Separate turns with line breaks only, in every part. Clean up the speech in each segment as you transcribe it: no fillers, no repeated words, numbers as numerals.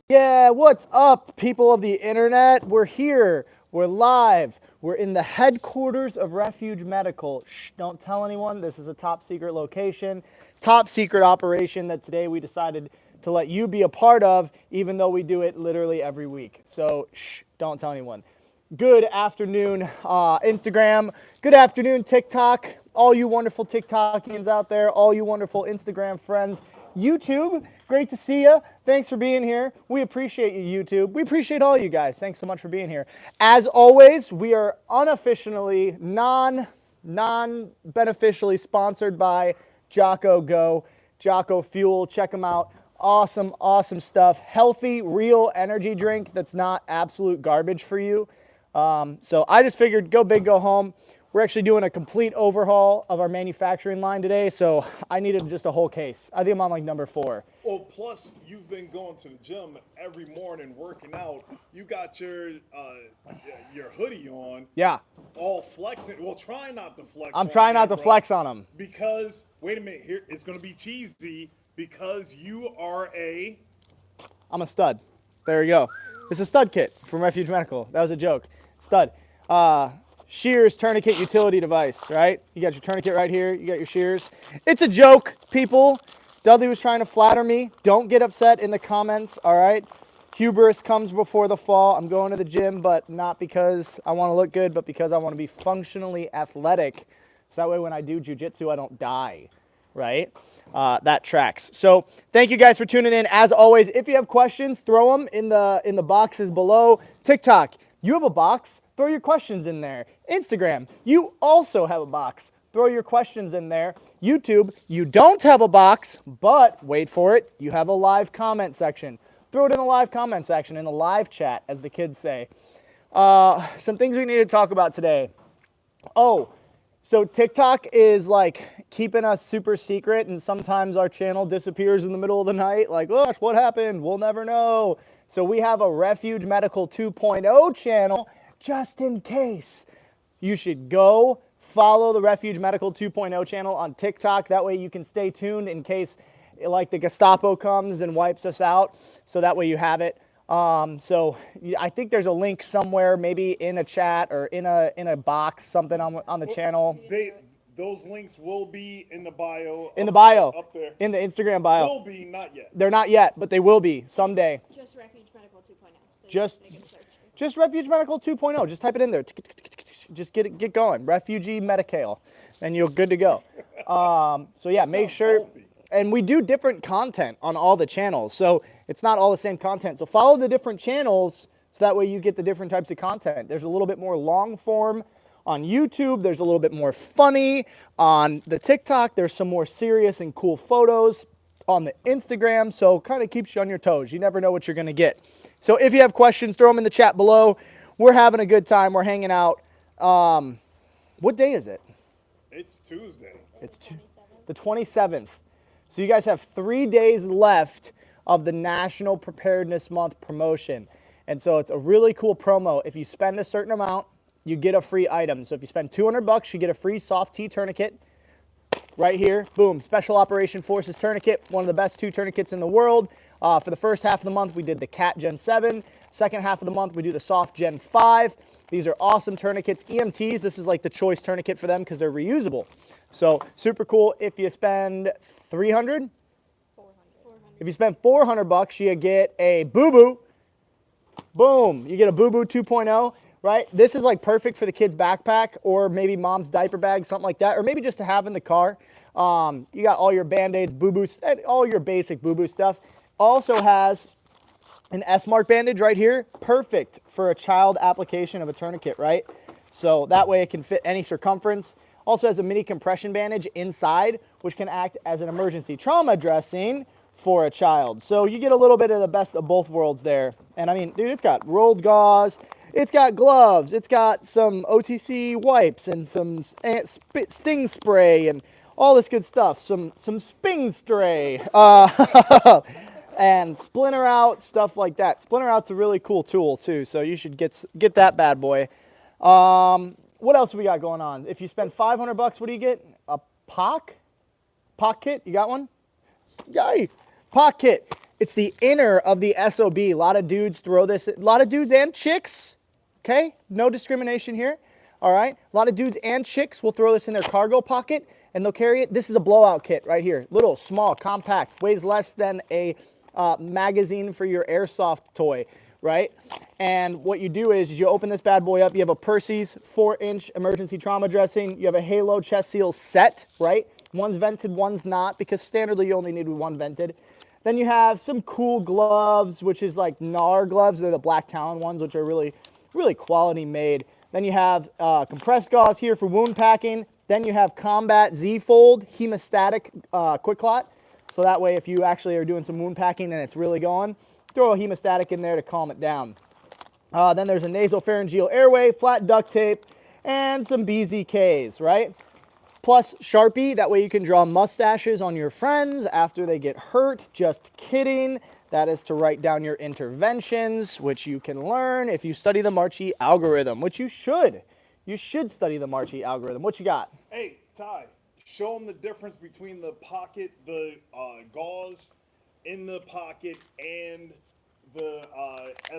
Yeah, what's up, people of the internet? We're here. We're live. We're in the headquarters of Refuge Medical. Shh, don't tell anyone. This is a top secret location, top secret operation that today we decided to let you be a part of, even though we do it literally every week. So, shh, don't tell anyone. Good afternoon, Instagram. Good afternoon, TikTok. All you wonderful TikTokians out there, all you wonderful Instagram friends. YouTube, great to see you. Thanks for being here. We appreciate you, YouTube. We appreciate all you guys. Thanks so much for being here. As always, we are unofficially, non-beneficially sponsored by Jocko Go, Jocko Fuel. Check them out. Awesome, awesome stuff. Healthy, real energy drink that's not absolute garbage for you. So I just figured go big, go home. We're actually doing a complete overhaul of our manufacturing line today, so I needed just a whole case. I think I'm on like number 4.
Well, plus you've been going to the gym every morning working out. You got your hoodie on.
Yeah.
All flexing. Well, try not to flex.
I'm trying not to flex on them.
Because, wait a minute, here it's going to be cheesy because you are
I'm a stud. There we go. It's a stud kit from Refuge Medical. That was a joke. Stud. Shears tourniquet utility device, right? You got your tourniquet right here. You got your shears. It's a joke, people. Dudley was trying to flatter me. Don't get upset in the comments, all right? Hubris comes before the fall. I'm going to the gym, but not because I want to look good, but because I want to be functionally athletic. So that way when I do jiu-jitsu, I don't die, right? That tracks. So thank you guys for tuning in. As always, if you have questions, throw them in the boxes below. TikTok, you have a box? Throw your questions in there. Instagram, you also have a box. Throw your questions in there. YouTube, you don't have a box, but wait for it, you have a live comment section. Throw it in the live comment section, in the live chat, as the kids say. Some things we need to talk about today. Oh, so TikTok is like keeping us super secret, and sometimes our channel disappears in the middle of the night. Like, gosh, what happened? We'll never know. So we have a Refuge Medical 2.0 channel, just in case. You should go follow the Refuge Medical 2.0 channel on TikTok. That way you can stay tuned in case like the Gestapo comes and wipes us out. So that way you have it. So I think there's a link somewhere, maybe in a chat or in a box, something on the channel.
Those links will be in the bio.
In the bio.
Up there.
In the Instagram bio.
Will be, not yet.
They're not yet, but they will be someday.
Just Refuge Medical 2.0. So
Just Refuge Medical 2.0. Just type it in there. Just get going. Refugee Medical, and you're good to go. So yeah, make sure.
Healthy.
And we do different content on all the channels, so it's not all the same content. So follow the different channels, so that way you get the different types of content. There's a little bit more long form on YouTube. There's a little bit more funny on the TikTok. There's some more serious and cool photos on the Instagram. So kind of keeps you on your toes. You never know what you're going to get. So if you have questions, throw them in the chat below. We're having a good time. We're hanging out. What day is it?
It's Tuesday.
It's the 27th. So you guys have 3 days left of the National Preparedness Month promotion. And so it's a really cool promo. If you spend a certain amount, you get a free item. So if you spend $200, you get a free soft T tourniquet right here. Boom, Special Operation Forces tourniquet, one of the best 2 tourniquets in the world. For the first half of the month, we did the Cat Gen 7. Second half of the month, we do the Soft Gen 5. These are awesome tourniquets. EMTs, this is like the choice tourniquet for them because they're reusable. So super cool. If you spend $300, if you spend $400, you get a boo-boo. Boom, you get a boo-boo 2.0. Right? This is like perfect for the kid's backpack or maybe mom's diaper bag, something like that, or maybe just to have in the car. You got all your Band-Aids, boo-boos, all your basic boo-boo stuff. Also has an S-mark bandage right here. Perfect for a child application of a tourniquet, right? So that way it can fit any circumference. Also has a mini compression bandage inside, which can act as an emergency trauma dressing for a child. So you get a little bit of the best of both worlds there. And I mean, dude, it's got rolled gauze. It's got gloves, it's got some OTC wipes and some sting spray and all this good stuff. Some sping spray and splinter out, stuff like that. Splinter out's a really cool tool too, so you should get that bad boy. What else we got going on? If you spend $500, what do you get? A POC kit? You got one? Yay! POC kit. It's the inner of the SOB. A lot of dudes throw this, a lot of dudes and chicks, okay? No discrimination here, all right? A lot of dudes and chicks will throw this in their cargo pocket and they'll carry it. This is a blowout kit right here. Little, small, compact, weighs less than a magazine for your airsoft toy, right? And what you do is you open this bad boy up. You have a Percy's 4-inch emergency trauma dressing. You have a Halo chest seal set, right? One's vented, one's not, because standardly you only need one vented. Then you have some cool gloves, which is like NAR gloves. They're the Black Talon ones, which are really, really quality made. Then you have compressed gauze here for wound packing. Then you have Combat Z-Fold hemostatic quick clot. So that way, if you actually are doing some wound packing and it's really going, throw a hemostatic in there to calm it down. Then there's a nasopharyngeal airway, flat duct tape, and some BZKs, right? Plus Sharpie, that way you can draw mustaches on your friends after they get hurt. Just kidding. That is to write down your interventions, which you can learn if you study the Marchi algorithm, which you should. You should study the Marchi algorithm. What you got?
Hey, Ty, show them the difference between the pocket, the gauze in the pocket, and the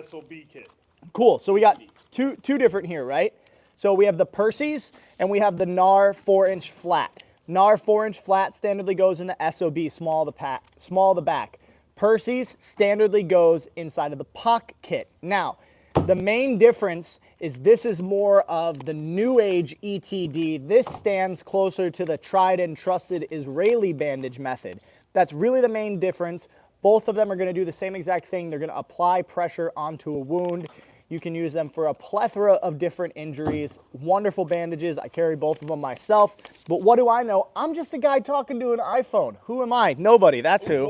SOB kit.
Cool. So we got two different here, right? So we have the Percy's and we have the NAR 4-inch flat. NAR 4-inch flat standardly goes in the SOB, small of the back. Percy's standardly goes inside of the POC kit. Now, the main difference is this is more of the new age ETD. This stands closer to the tried and trusted Israeli bandage method. That's really the main difference. Both of them are going to do the same exact thing. They're going to apply pressure onto a wound. You can use them for a plethora of different injuries. Wonderful bandages. I carry both of them myself. But what do I know? I'm just a guy talking to an iPhone. Who am I? Nobody. That's who.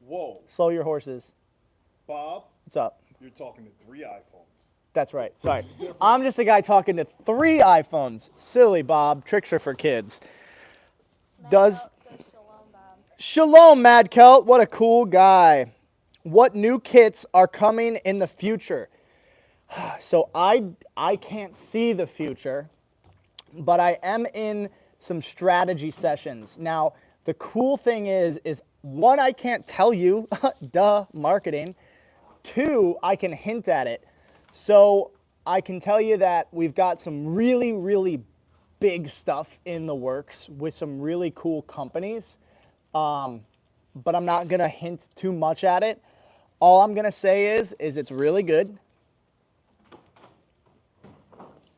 Whoa. Slow your horses.
Bob,
What's up?
you're talking to 3 iPhones.
That's right. Sorry. I'm just a guy talking to 3 iPhones. Silly, Bob. Tricks are for kids. Shalom, Mad Kelt. What a cool guy. What new kits are coming in the future? So I can't see the future, but I am in some strategy sessions. Now, the cool thing is one, I can't tell you, duh, marketing. 2, I can hint at it. So I can tell you that we've got some really, really big stuff in the works with some really cool companies. But I'm not gonna hint too much at it. All I'm gonna say is it's really good.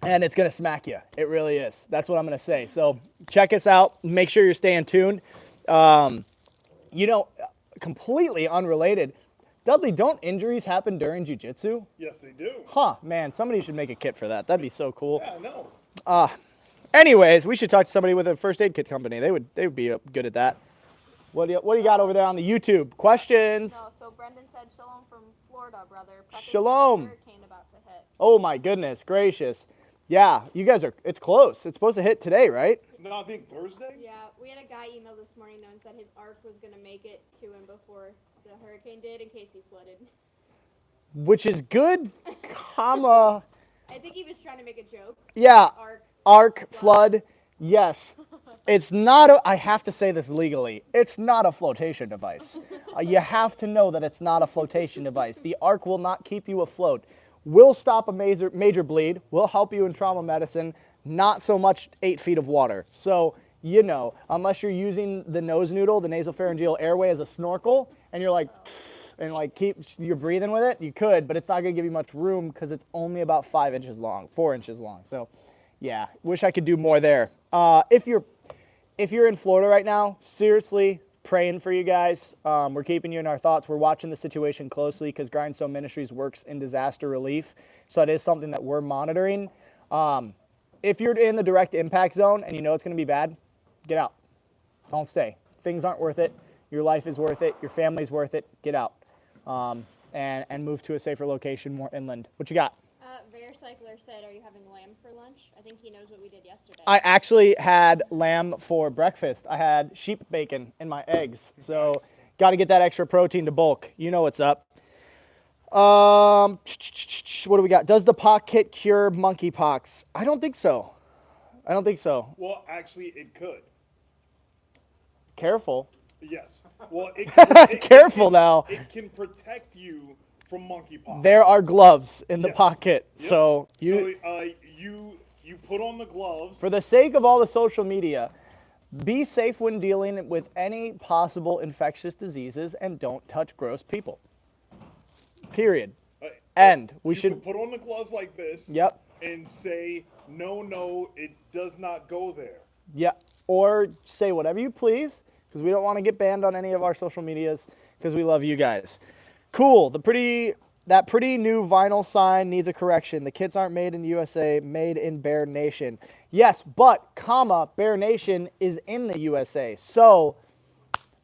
And it's gonna smack you. It really is. That's what I'm gonna say. So check us out. Make sure you're staying tuned. You know, completely unrelated. Dudley, don't injuries happen during jiu-jitsu?
Yes, they do.
Huh, man, somebody should make a kit for that. That'd be so cool.
Yeah, I know.
Anyways, we should talk to somebody with a first aid kit company. They would be good at that. What do you got over there on the YouTube? Questions?
No, so Brendan said shalom from Florida, brother. Prepping
Shalom.
for the hurricane about to hit.
Oh my goodness gracious. Yeah, you guys it's close. It's supposed to hit today, right?
No, I think Thursday?
Yeah, we had a guy email this morning though and said his ARC was going to make it to him before the hurricane did in case he flooded.
Which is good, comma.
I think he was trying to make a joke.
Yeah,
ARC.
flood, yes. It's not I have to say this legally, it's not a flotation device. You have to know that it's not a flotation device. The ARC will not keep you afloat. Will stop a major bleed, will help you in trauma medicine, not so much 8 feet of water. So, you know, unless you're using the nose noodle, the nasopharyngeal airway as a snorkel, and you're like, you're breathing with it, you could, but it's not gonna give you much room because it's only about 4 inches long. So, yeah, wish I could do more there. If you're in Florida right now, seriously, praying for you guys. We're keeping you in our thoughts. We're watching the situation closely because Grindstone Ministries works in disaster relief. So it is something that we're monitoring. If you're in the direct impact zone and you know it's going to be bad, get out. Don't stay. Things aren't worth it. Your life is worth it. Your family's worth it. Get out and move to a safer location, more inland. What you got?
Cycler said, are you having lamb for lunch? I think he knows what we did yesterday.
I actually had lamb for breakfast. I had sheep bacon in my eggs. So got to get that extra protein to bulk. You know what's up. What do we got? Does the POC kit cure monkeypox? I don't think so.
Well, actually, it could.
Careful.
Yes. Well, it
Careful now.
It can protect you from monkeypox.
There are gloves in the
Yes.
pocket,
Yep.
so
you put on the gloves.
for the sake of all the social media, be safe when dealing with any possible infectious diseases and don't touch gross people. Period. And we
you
should
can put on the gloves like this.
Yep.
And say no, it does not go there.
Yeah, or say whatever you please, because we don't want to get banned on any of our social medias, because we love you guys. Cool. That pretty new vinyl sign needs a correction. The kits aren't made in the USA, made in Bear Nation. Yes, but Bear Nation is in the USA, so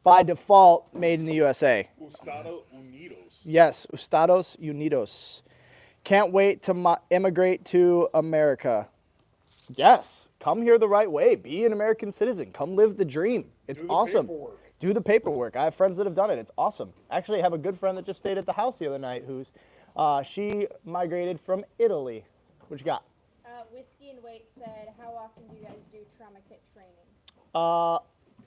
by default, made in the USA.
Estados Unidos.
Yes, Estados Unidos. Can't wait to immigrate to America. Yes, come here the right way. Be an American citizen. Come live the dream. It's awesome.
Paperwork.
Do the paperwork. I have friends that have done it. It's awesome. Actually, I have a good friend that just stayed at the house the other night she migrated from Italy. What you got?
Whiskey and Wait said, how often do you guys do trauma kit training?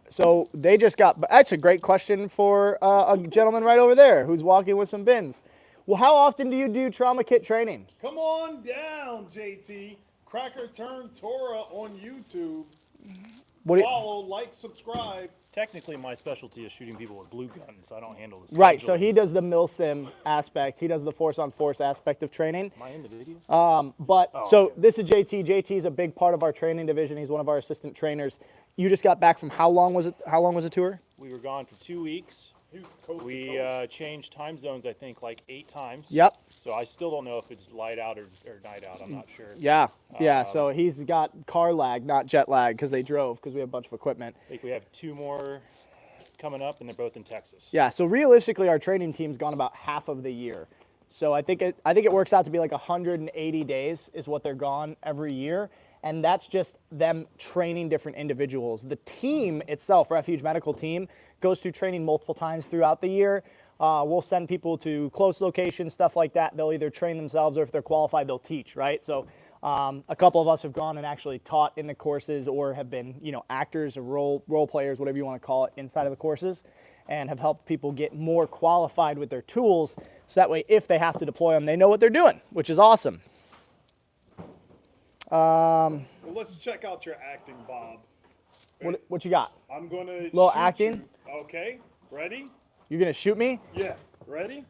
So they just got, that's a great question for a gentleman right over there who's walking with some bins. Well, how often do you do trauma kit training?
Come on down, JT. Cracker Turn Torah on YouTube. Follow, like, subscribe.
Technically, my specialty is shooting people with blue guns. I don't handle this.
Right, so he does the milsim aspect. He does the force-on-force aspect of training.
Am I in the video?
So this is JT. JT is a big part of our training division. He's one of our assistant trainers. You just got back from how long was it? How long was the tour?
We were gone for 2 weeks.
He was coast to
We
coast.
changed time zones, I think, like 8 times.
Yep.
So I still don't know if it's light out or night out. I'm not sure.
Yeah, yeah. So he's got car lag, not jet lag, because they drove, because we have a bunch of equipment.
I think we have 2 more coming up, and they're both in Texas.
Yeah. So realistically, our training team's gone about half of the year. So I think it works out to be like 180 days is what they're gone every year. And that's just them training different individuals. The team itself, Refuge Medical Team, goes through training multiple times throughout the year. We'll send people to close locations, stuff like that. They'll either train themselves or if they're qualified, they'll teach, right? So a couple of us have gone and actually taught in the courses or have been, actors or role players, whatever you want to call it, inside of the courses, and have helped people get more qualified with their tools. So that way, if they have to deploy them, they know what they're doing, which is awesome.
Well, let's check out your acting, Bob.
What you got?
I'm going to
Little
shoot
acting?
you. Okay, ready?
You're going to shoot me?
Yeah, ready?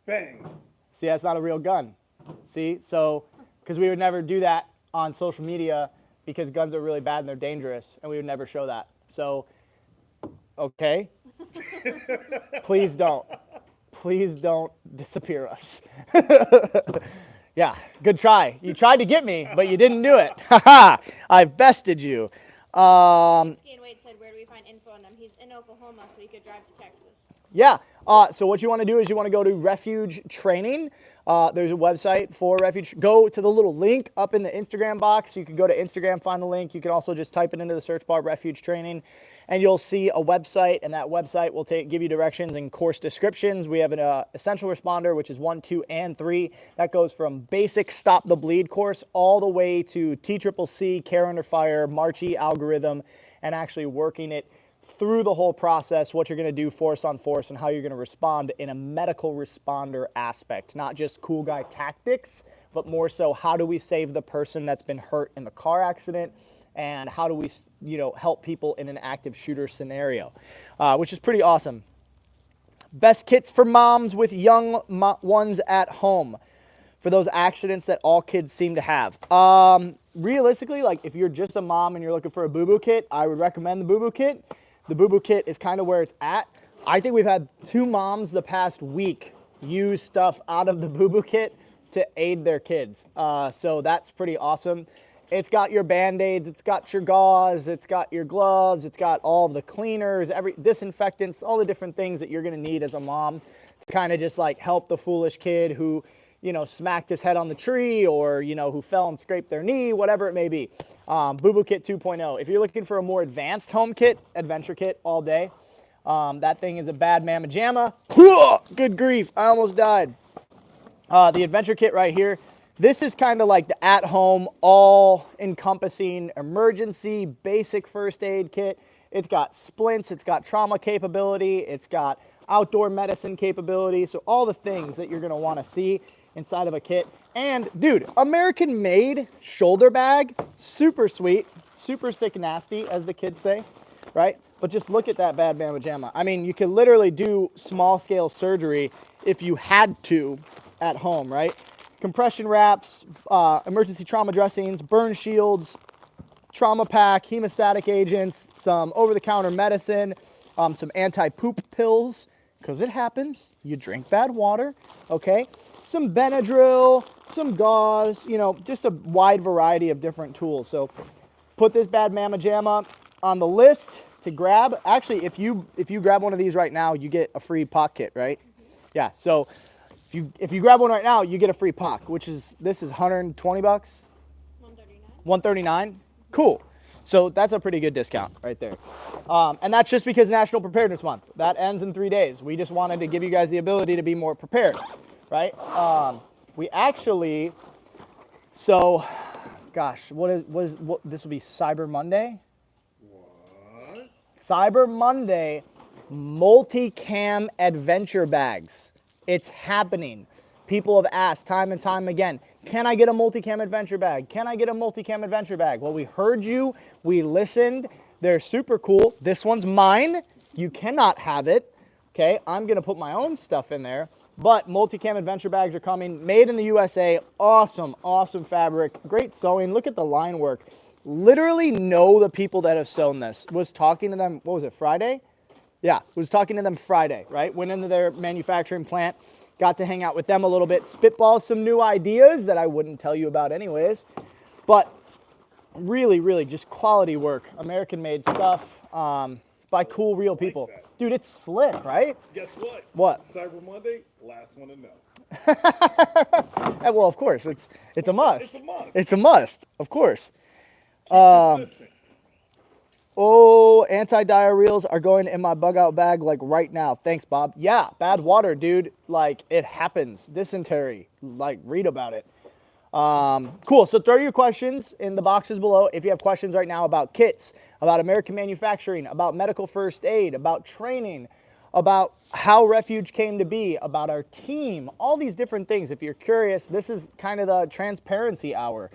Bang.
See, that's not a real gun. See, so, because we would never do that on social media because guns are really bad and they're dangerous, and we would never show that. So, okay. Please don't. Please don't disappear us. Yeah, good try. You tried to get me, but you didn't do it. Haha, I've bested you.
Whiskey and Wait said, where do we find info on them? He's in Oklahoma, so he could drive to Texas.
Yeah, so what you want to do is you want to go to Refuge Training. There's a website for Refuge. Go to the little link up in the Instagram box. You can go to Instagram, find the link. You can also just type it into the search bar, Refuge Training, and you'll see a website, and that website will give you directions and course descriptions. We have an essential responder, which is 1, 2, and 3. That goes from basic Stop the Bleed course all the way to TCCC, Care Under Fire, Marchi algorithm, and actually working it through the whole process, what you're going to do force on force, and how you're going to respond in a medical responder aspect. Not just cool guy tactics, but more so how do we save the person that's been hurt in the car accident, and how do we, help people in an active shooter scenario, which is pretty awesome. Best kits for moms with young ones at home for those accidents that all kids seem to have. Realistically, like if you're just a mom and you're looking for a boo-boo kit, I would recommend the boo-boo kit. The boo-boo kit is kind of where it's at. I think we've had 2 moms the past week use stuff out of the boo-boo kit to aid their kids. So that's pretty awesome. It's got your Band-Aids, it's got your gauze, it's got your gloves, it's got all of the cleaners, disinfectants, all the different things that you're gonna need as a mom to kind of just like help the foolish kid who, smacked his head on the tree or, who fell and scraped their knee, whatever it may be. Boo-Boo Kit 2.0. If you're looking for a more advanced home kit, adventure kit all day, that thing is a bad mamma jamma. Good grief, I almost died. The adventure kit right here, this is kind of like the at-home, all-encompassing emergency basic first aid kit. It's got splints, it's got trauma capability, it's got outdoor medicine capability. So all the things that you're gonna wanna see inside of a kit. And dude, American made shoulder bag, super sweet, super sick nasty, as the kids say, right? But just look at that bad mama jamma. I mean, you could literally do small scale surgery if you had to at home, right? Compression wraps, emergency trauma dressings, burn shields, trauma pack, hemostatic agents, some over-the-counter medicine, some anti-poop pills, because it happens. You drink bad water, okay? Some Benadryl, some gauze, you know, just a wide variety of different tools. So put this bad mama jamma on the list to grab. Actually, if you grab one of these right now, you get a free POC kit, right? Yeah, so if you grab one right now, you get a free POC, which is, this is 120 bucks?
139.
139? Cool. So that's a pretty good discount right there. And that's just because National Preparedness Month. That ends in 3 days. We just wanted to give you guys the ability to be more prepared, right? We actually, so, gosh, what this will be Cyber Monday?
What?
Cyber Monday, multicam adventure bags. It's happening. People have asked time and time again, can I get a multicam adventure bag? Can I get a multicam adventure bag? Well, we heard you, we listened. They're super cool. This one's mine. You cannot have it. Okay, I'm gonna put my own stuff in there. But multicam adventure bags are coming, made in the USA. Awesome, awesome fabric, great sewing. Look at the line work. Literally know the people that have sewn this. Was talking to them, what was it, Friday? Yeah, was talking to them Friday, right? Went into their manufacturing plant, got to hang out with them a little bit, spitball some new ideas that I wouldn't tell you about anyways. But really, really just quality work, American-made stuff by cool, real people.
that.
Dude, it's slick, right?
Guess what?
What?
Cyber Monday, last one to know.
Well, of course, it's a must.
It's a must.
It's a must, of course.
Consistent.
Oh, anti-diarrheals are going in my bug out bag like right now. Thanks, Bob. Yeah, bad water, dude. Like, it happens. Dysentery. Like, read about it. Cool. So throw your questions in the boxes below. If you have questions right now about kits, about American manufacturing, about medical first aid, about training, about how Refuge came to be, about our team, all these different things. If you're curious, this is kind of the transparency hour.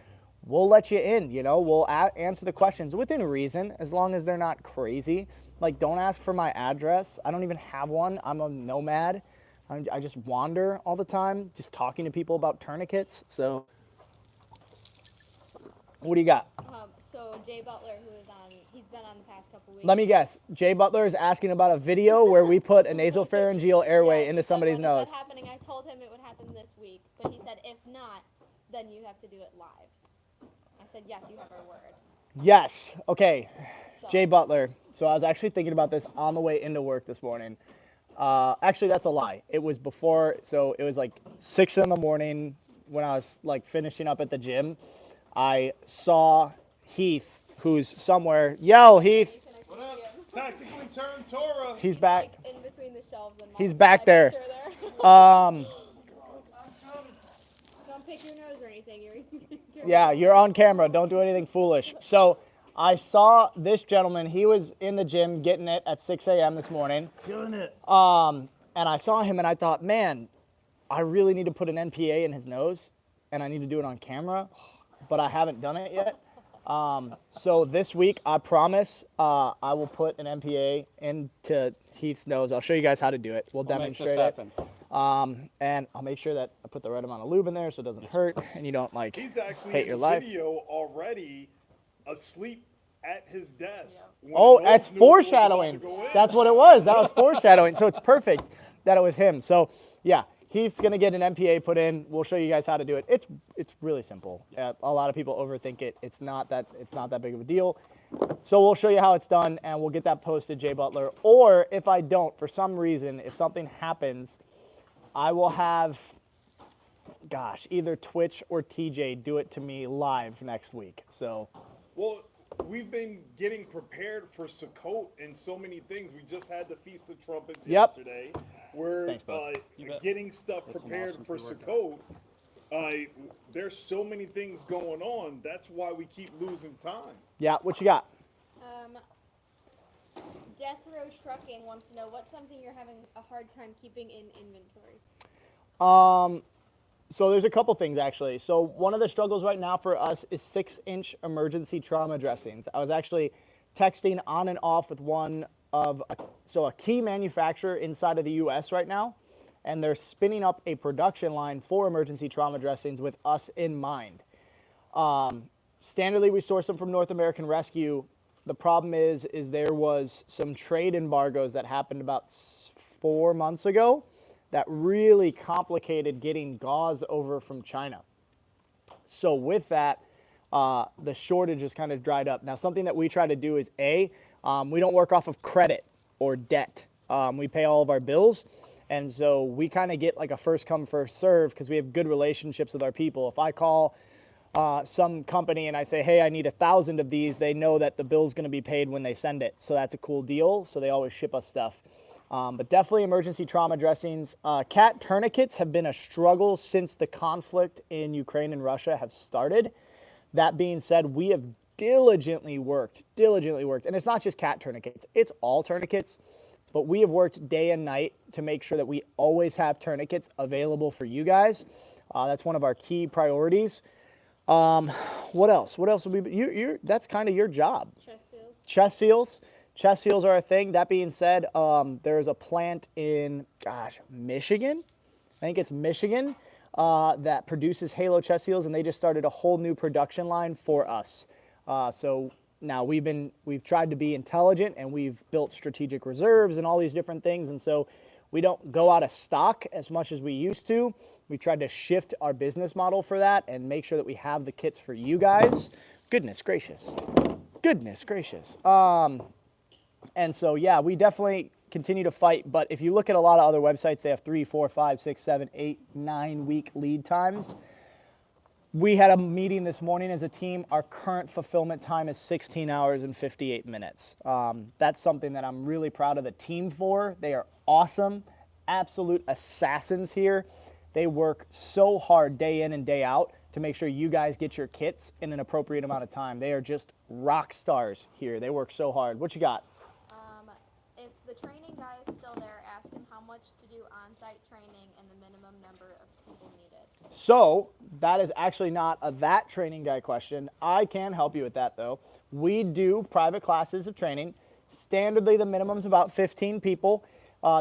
We'll let you in, you know, we'll answer the questions within reason, as long as they're not crazy. Like, don't ask for my address. I don't even have one. I'm a nomad. I just wander all the time, just talking to people about tourniquets. So, what do you got?
So Jay Butler, who is on, he's been on the past couple weeks.
Let me guess. Jay Butler is asking about a video where we put a nasopharyngeal airway into somebody's
when
nose.
That happening, I told him it would happen this week, but he said if not, then you have to do it live. I said yes, you have our word.
Yes. Okay.
So.
Jay Butler. So I was actually thinking about this on the way into work this morning. Actually, that's a lie. It was before, so it was like 6 in the morning when I was like finishing up at the gym. I saw Heath, who's somewhere. Yell, Heath.
What up? Tactically turned Torah.
He's back.
Like in between the shelves and
He's back there.
Don't pick your nose or anything.
Yeah, you're on camera. Don't do anything foolish. So I saw this gentleman. He was in the gym getting it at 6 a.m. this morning.
Killing it.
And I saw him and I thought, man, I really need to put an NPA in his nose and I need to do it on camera, but I haven't done it yet. So this week, I promise, I will put an NPA into Heath's nose. I'll show you guys how to do it. We'll demonstrate it. And I'll make sure that I put the right amount of lube in there so it doesn't hurt and you don't like
He's actually
hate
in
your
the
life.
video already asleep at his desk. when
Oh,
the
that's
nose noodle was about
foreshadowing.
to go in.
That's what it was. That was foreshadowing. So it's perfect that it was him. So yeah, Heath's gonna get an MPA put in. We'll show you guys how to do it. It's really simple. A lot of people overthink it. It's not that big of a deal. So we'll show you how it's done and we'll get that posted, Jay Butler. Or if I don't, for some reason, if something happens, I will have, gosh, either Twitch or TJ do it to me live next week. So.
Well, we've been getting prepared for Sukkot and so many things. We just had the Feast of Trumpets yesterday. We're
Thanks, bud.
getting stuff prepared for Sukkot. There's so many things going on. That's why we keep losing time.
Yeah, what you got?
Death Row Trucking wants to know what's something you're having a hard time keeping in inventory.
So there's a couple things actually. So one of the struggles right now for us is 6-inch emergency trauma dressings. I was actually texting on and off with a key manufacturer inside of the U.S. right now, and they're spinning up a production line for emergency trauma dressings with us in mind. Standardly, we source them from North American Rescue. The problem is there was some trade embargoes that happened about 4 months ago that really complicated getting gauze over from China. So with that, the shortage has kind of dried up. Now, something that we try to do is we don't work off of credit or debt. We pay all of our bills. And so we kind of get like a first come, first serve because we have good relationships with our people. If I call some company and I say, hey, I need 1,000 of these, they know that the bill's going to be paid when they send it. So that's a cool deal. So they always ship us stuff. But definitely emergency trauma dressings. Cat tourniquets have been a struggle since the conflict in Ukraine and Russia have started. That being said, we have diligently worked. And it's not just cat tourniquets, it's all tourniquets. But we have worked day and night to make sure that we always have tourniquets available for you guys. That's one of our key priorities. What else? What else would we? That's kind of your job.
Chest seals.
Chest seals. Chest seals are a thing. That being said, there's a plant in, Michigan. I think it's Michigan that produces Halo chest seals, and they just started a whole new production line for us. So now we've tried to be intelligent, and we've built strategic reserves and all these different things, and so we don't go out of stock as much as we used to. We tried to shift our business model for that and make sure that we have the kits for you guys. Goodness gracious. And so, yeah, we definitely continue to fight. But if you look at a lot of other websites, they have 3, 4, 5, 6, 7, 8, 9 week lead times. We had a meeting this morning as a team. Our current fulfillment time is 16 hours and 58 minutes. That's something that I'm really proud of the team for. They are awesome, absolute assassins here. They work so hard day in and day out to make sure you guys get your kits in an appropriate amount of time. They are just rock stars here. They work so hard. What you got?
If the training guy is still there, ask him how much to do on-site training and the minimum number of people needed.
So that is actually not a that training guy question. I can help you with that though. We do private classes of training. Standardly, the minimum is about 15 people,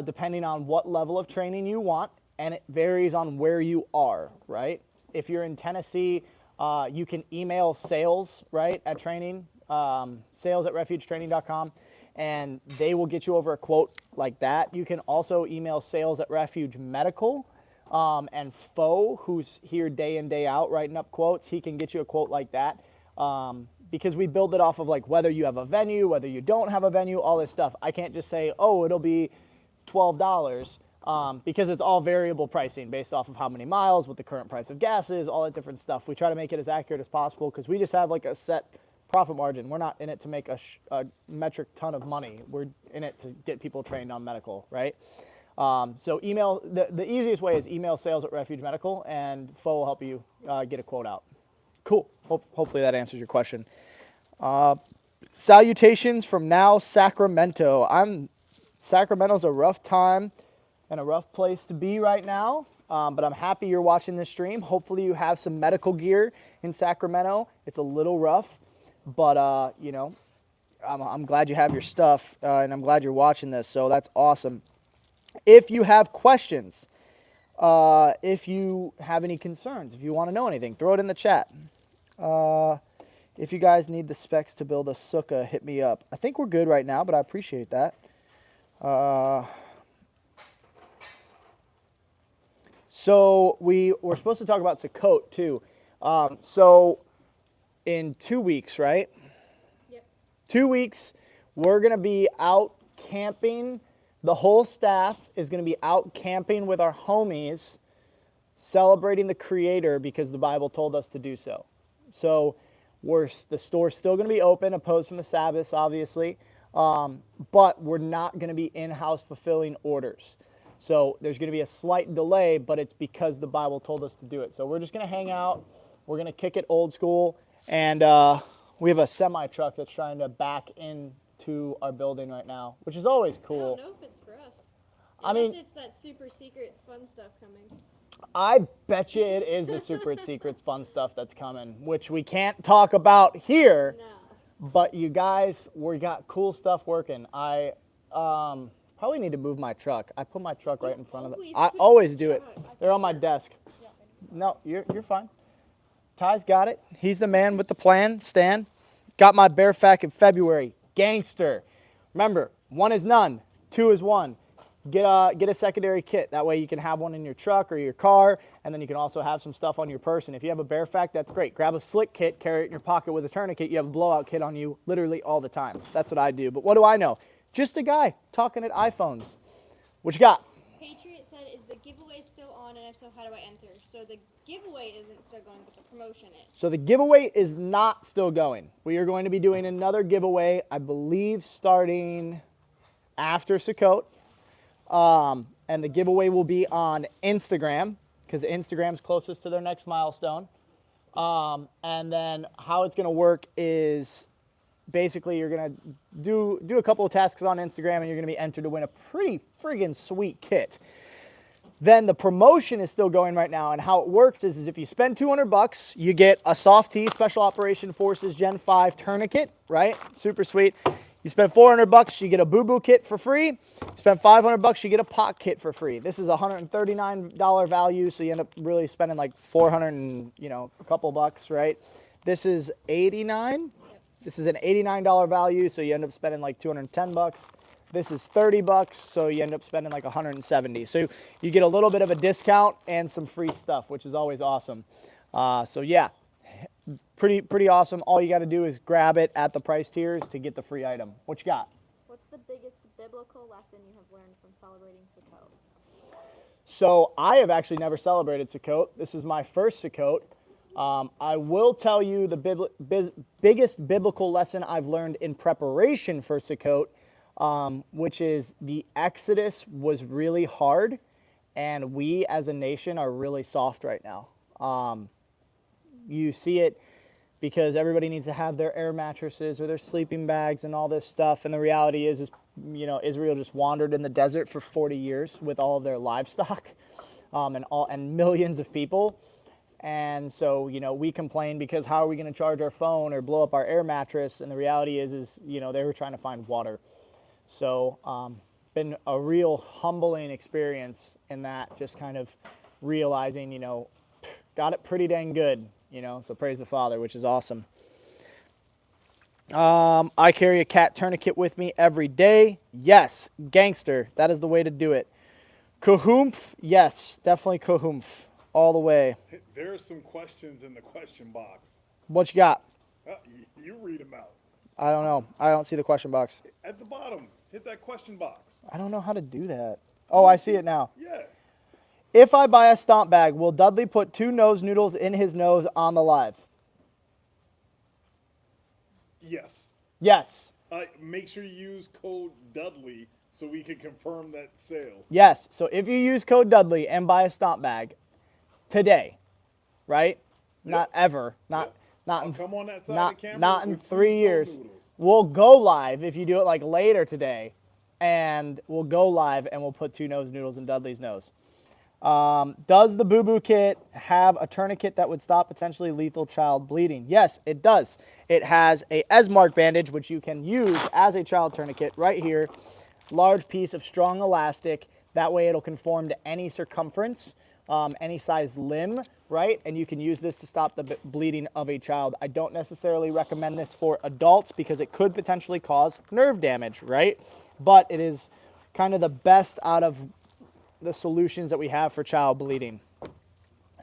depending on what level of training you want, and it varies on where you are, right? If you're in Tennessee, you can email sales, right, at training, sales@refugetraining.com. And they will get you over a quote like that. You can also email sales at Refuge Medical. And Fo, who's here day in, day out writing up quotes, he can get you a quote like that. Because we build it off of like whether you have a venue, whether you don't have a venue, all this stuff. I can't just say, oh, it'll be $12 because it's all variable pricing based off of how many miles, what the current price of gas is, all that different stuff. We try to make it as accurate as possible because we just have like a set profit margin. We're not in it to make a metric ton of money. We're in it to get people trained on medical, right? So email, the easiest way is email sales at Refuge Medical, and Fo will help you get a quote out. Cool. Hopefully that answers your question. Salutations from now Sacramento. Sacramento's a rough time and a rough place to be right now, but I'm happy you're watching this stream. Hopefully you have some medical gear in Sacramento. It's a little rough. But, you know, I'm glad you have your stuff, and I'm glad you're watching this, so that's awesome. If you have questions, if you have any concerns, if you want to know anything, throw it in the chat. If you guys need the specs to build a Sukkot, hit me up. I think we're good right now, but I appreciate that. So we're supposed to talk about Sukkot, too. So in 2 weeks, right?
Yep.
2 weeks, we're going to be out camping. The whole staff is going to be out camping with our homies, celebrating the Creator because the Bible told us to do so. So the store's still going to be open, opposed from the Sabbaths, obviously, but we're not going to be in-house fulfilling orders. So there's going to be a slight delay, but it's because the Bible told us to do it. So we're just going to hang out. We're going to kick it old school. And we have a semi-truck that's trying to back into to our building right now, which is always
I
cool.
don't know if it's for us.
I
Unless
mean-
it's that super secret fun stuff coming.
I bet you it is the super secrets fun stuff that's coming, which we can't talk about here.
No.
But you guys, we got cool stuff working. I probably need to move my truck. I put my truck right in front of it.
always
I
put
always
your
do it.
truck.
They're on my desk. No, you're fine. Ty's got it. He's the man with the plan. Stan got my bear fact in February. Gangster. Remember, 1 is none, 2 is 1. Get a secondary kit. That way you can have one in your truck or your car, and then you can also have some stuff on your person. If you have a bear fact, that's great. Grab a slick kit, carry it in your pocket with a tourniquet. You have a blowout kit on you literally all the time. That's what I do. But what do I know? Just a guy talking at iPhones. What you got?
Patriot said, is the giveaway still on, and if so, how do I enter? So the giveaway isn't still going, but the promotion is.
So the giveaway is not still going. We are going to be doing another giveaway, I believe, starting after Sukkot. And the giveaway will be on Instagram, because Instagram's closest to their next milestone. And then how it's going to work is basically you're going to do a couple of tasks on Instagram, and you're going to be entered to win a pretty friggin' sweet kit. Then the promotion is still going right now, and how it works is if you spend $200, you get a Soft T Special Operation Forces Gen 5 Tourniquet, right? Super sweet. You spend $400, you get a boo-boo kit for free. You spend $500, you get a pot kit for free. This is a $139 value, so you end up really spending like 400 and, a couple bucks, right? This is $89. This is an $89 value, so you end up spending like 210 bucks. This is $30, so you end up spending like 170. So you get a little bit of a discount and some free stuff, which is always awesome. So yeah, pretty awesome. All you got to do is grab it at the price tiers to get the free item. What you got?
What's the biggest biblical lesson you have learned from celebrating Sukkot?
So I have actually never celebrated Sukkot. This is my first Sukkot. I will tell you the biggest biblical lesson I've learned in preparation for Sukkot, which is the Exodus was really hard, and we as a nation are really soft right now. You see it because everybody needs to have their air mattresses or their sleeping bags and all this stuff, and the reality is Israel just wandered in the desert for 40 years with all of their livestock and millions of people. And so, we complain because how are we going to charge our phone or blow up our air mattress? And the reality is they were trying to find water. So, been a real humbling experience in that, just kind of realizing, got it pretty dang good, so praise the Father, which is awesome. I carry a cat tourniquet with me every day. Yes, gangster, that is the way to do it. Kahumph, yes, definitely kahumph. All the way.
There are some questions in the question box.
What you got?
You read them out.
I don't know. I don't see the question box.
At the bottom, hit that question box.
I don't know how to do that. Oh, I see it now.
Yeah.
If I buy a stomp bag, will Dudley put 2 nose noodles in his nose on the live?
Yes.
Yes.
Make sure you use code Dudley so we can confirm that sale.
Yes. So if you use code Dudley and buy a stomp bag today, right? Not ever. Not in,
come on that side of the camera
not in
with
3
2
years.
noodles.
We'll go live if you do it like later today, and we'll go live and we'll put 2 nose noodles in Dudley's nose. Does the boo-boo kit have a tourniquet that would stop potentially lethal child bleeding? Yes, it does. It has a S-mark bandage, which you can use as a child tourniquet right here. Large piece of strong elastic. That way it'll conform to any circumference, any size limb, right? And you can use this to stop the bleeding of a child. I don't necessarily recommend this for adults because it could potentially cause nerve damage, right? But it is kind of the best out of the solutions that we have for child bleeding.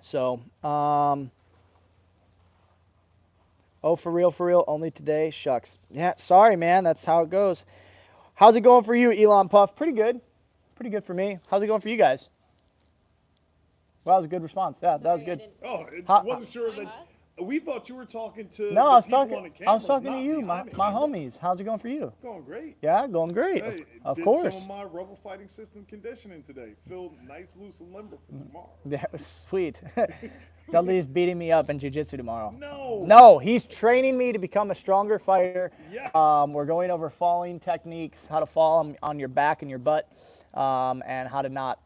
So, oh, for real, only today, shucks. Yeah, sorry, man, that's how it goes. How's it going for you, Elon Puff? Pretty good for me. How's it going for you guys? Well, that was a good response. Yeah, that was good.
Oh, wasn't sure that. We thought you were talking to.
No,
the
I was
people
talking.
on the
I was
cameras,
talking to
not
you, my
behind the cameras.
homies. How's it going for you?
Going great.
Yeah, going great.
Hey,
Of
did
course.
some of my rubber fighting system conditioning today. Feel nice, loose, and limber for tomorrow.
That was sweet. Dudley's beating me up in jiu-jitsu tomorrow.
No.
No, he's training me to become a stronger fighter.
Yes.
We're going over falling techniques, how to fall on your back and your butt, and how to not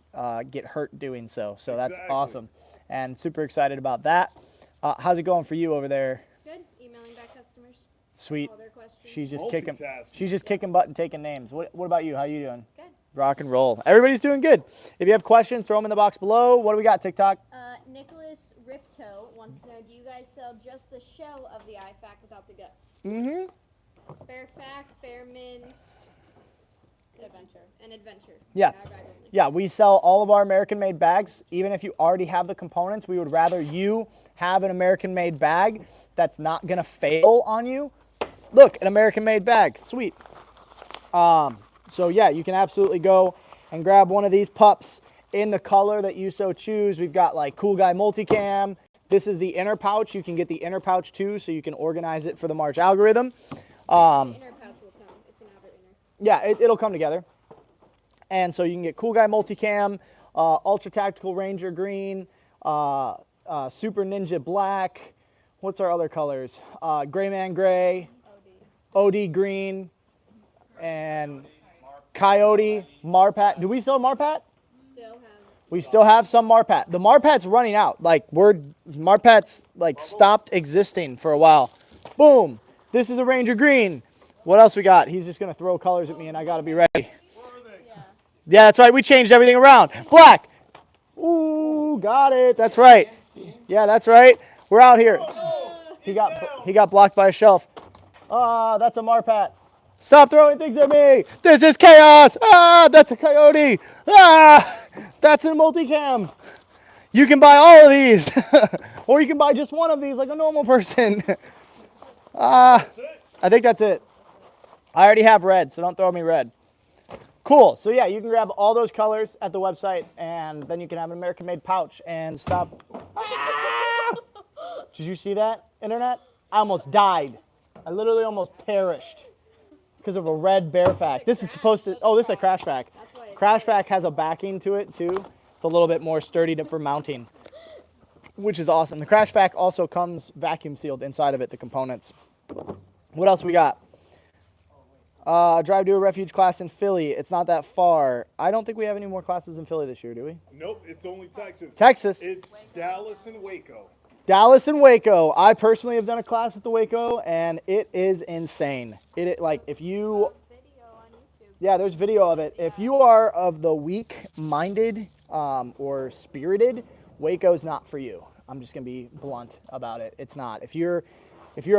get hurt doing so. So that's
Exactly.
awesome. And super excited about that. How's it going for you over there?
Good. Emailing back customers.
Sweet.
All their questions.
She's just
Multitasking.
kicking butt and taking names. What about you? How you doing?
Good.
Rock and roll. Everybody's doing good. If you have questions, throw them in the box below. What do we got, TikTok?
Nicholas Ripto wants to know, do you guys sell just the shell of the IFAC without the guts?
Mm-hmm.
Bare fact, bare min, and adventure.
Yeah.
Bag only.
Yeah, we sell all of our American-made bags. Even if you already have the components, we would rather you have an American-made bag that's not going to fail on you. Look, an American-made bag. Sweet. So, yeah, you can absolutely go and grab one of these pups in the color that you so choose. We've got, like, Cool Guy Multicam. This is the inner pouch. You can get the inner pouch, too, so you can organize it for the March algorithm.
The inner pouch will come. It's an outer inner.
Yeah, it'll come together. And so you can get Cool Guy Multicam, Ultra Tactical Ranger Green, Super Ninja Black. What's our other colors? Gray Man Gray, OD Green, and Coyote, Marpat. Do we sell Marpat?
Still have.
We still have some Marpat. The Marpat's running out. Like Marpat's like stopped existing for a while. Boom. This is a Ranger Green. What else we got? He's just gonna throw colors at me and I gotta be ready.
Where are they?
Yeah, that's right. We changed everything around. Black. Ooh, got it. That's right. Yeah, that's right. We're out here. He got blocked by a shelf. That's a Marpat. Stop throwing things at me. This is chaos. That's a Coyote. That's a multicam. You can buy all of these. Or you can buy just one of these like a normal person.
That's it.
I think that's it. I already have red, so don't throw me red. Cool. So yeah, you can grab all those colors at the website, and then you can have an American-made pouch and stop. Did you see that, internet? I almost died. I literally almost perished because of a red bear fact. This is supposed to. Oh, this is a crash fact. Crash fact has a backing to it too. It's a little bit more sturdy for mounting, which is awesome. The crash fact also comes vacuum sealed inside of it. The components. What else we got? Drive to a refuge class in Philly. It's not that far. I don't think we have any more classes in Philly this year, do we?
Nope, it's only Texas.
Texas.
It's Dallas and Waco.
Dallas and Waco. I personally have done a class at the Waco, and it is insane. Like if you,
Video on YouTube.
yeah, there's video of it. If you are of the weak-minded or spirited, Waco's not for you. I'm just gonna be blunt about it. It's not. If you're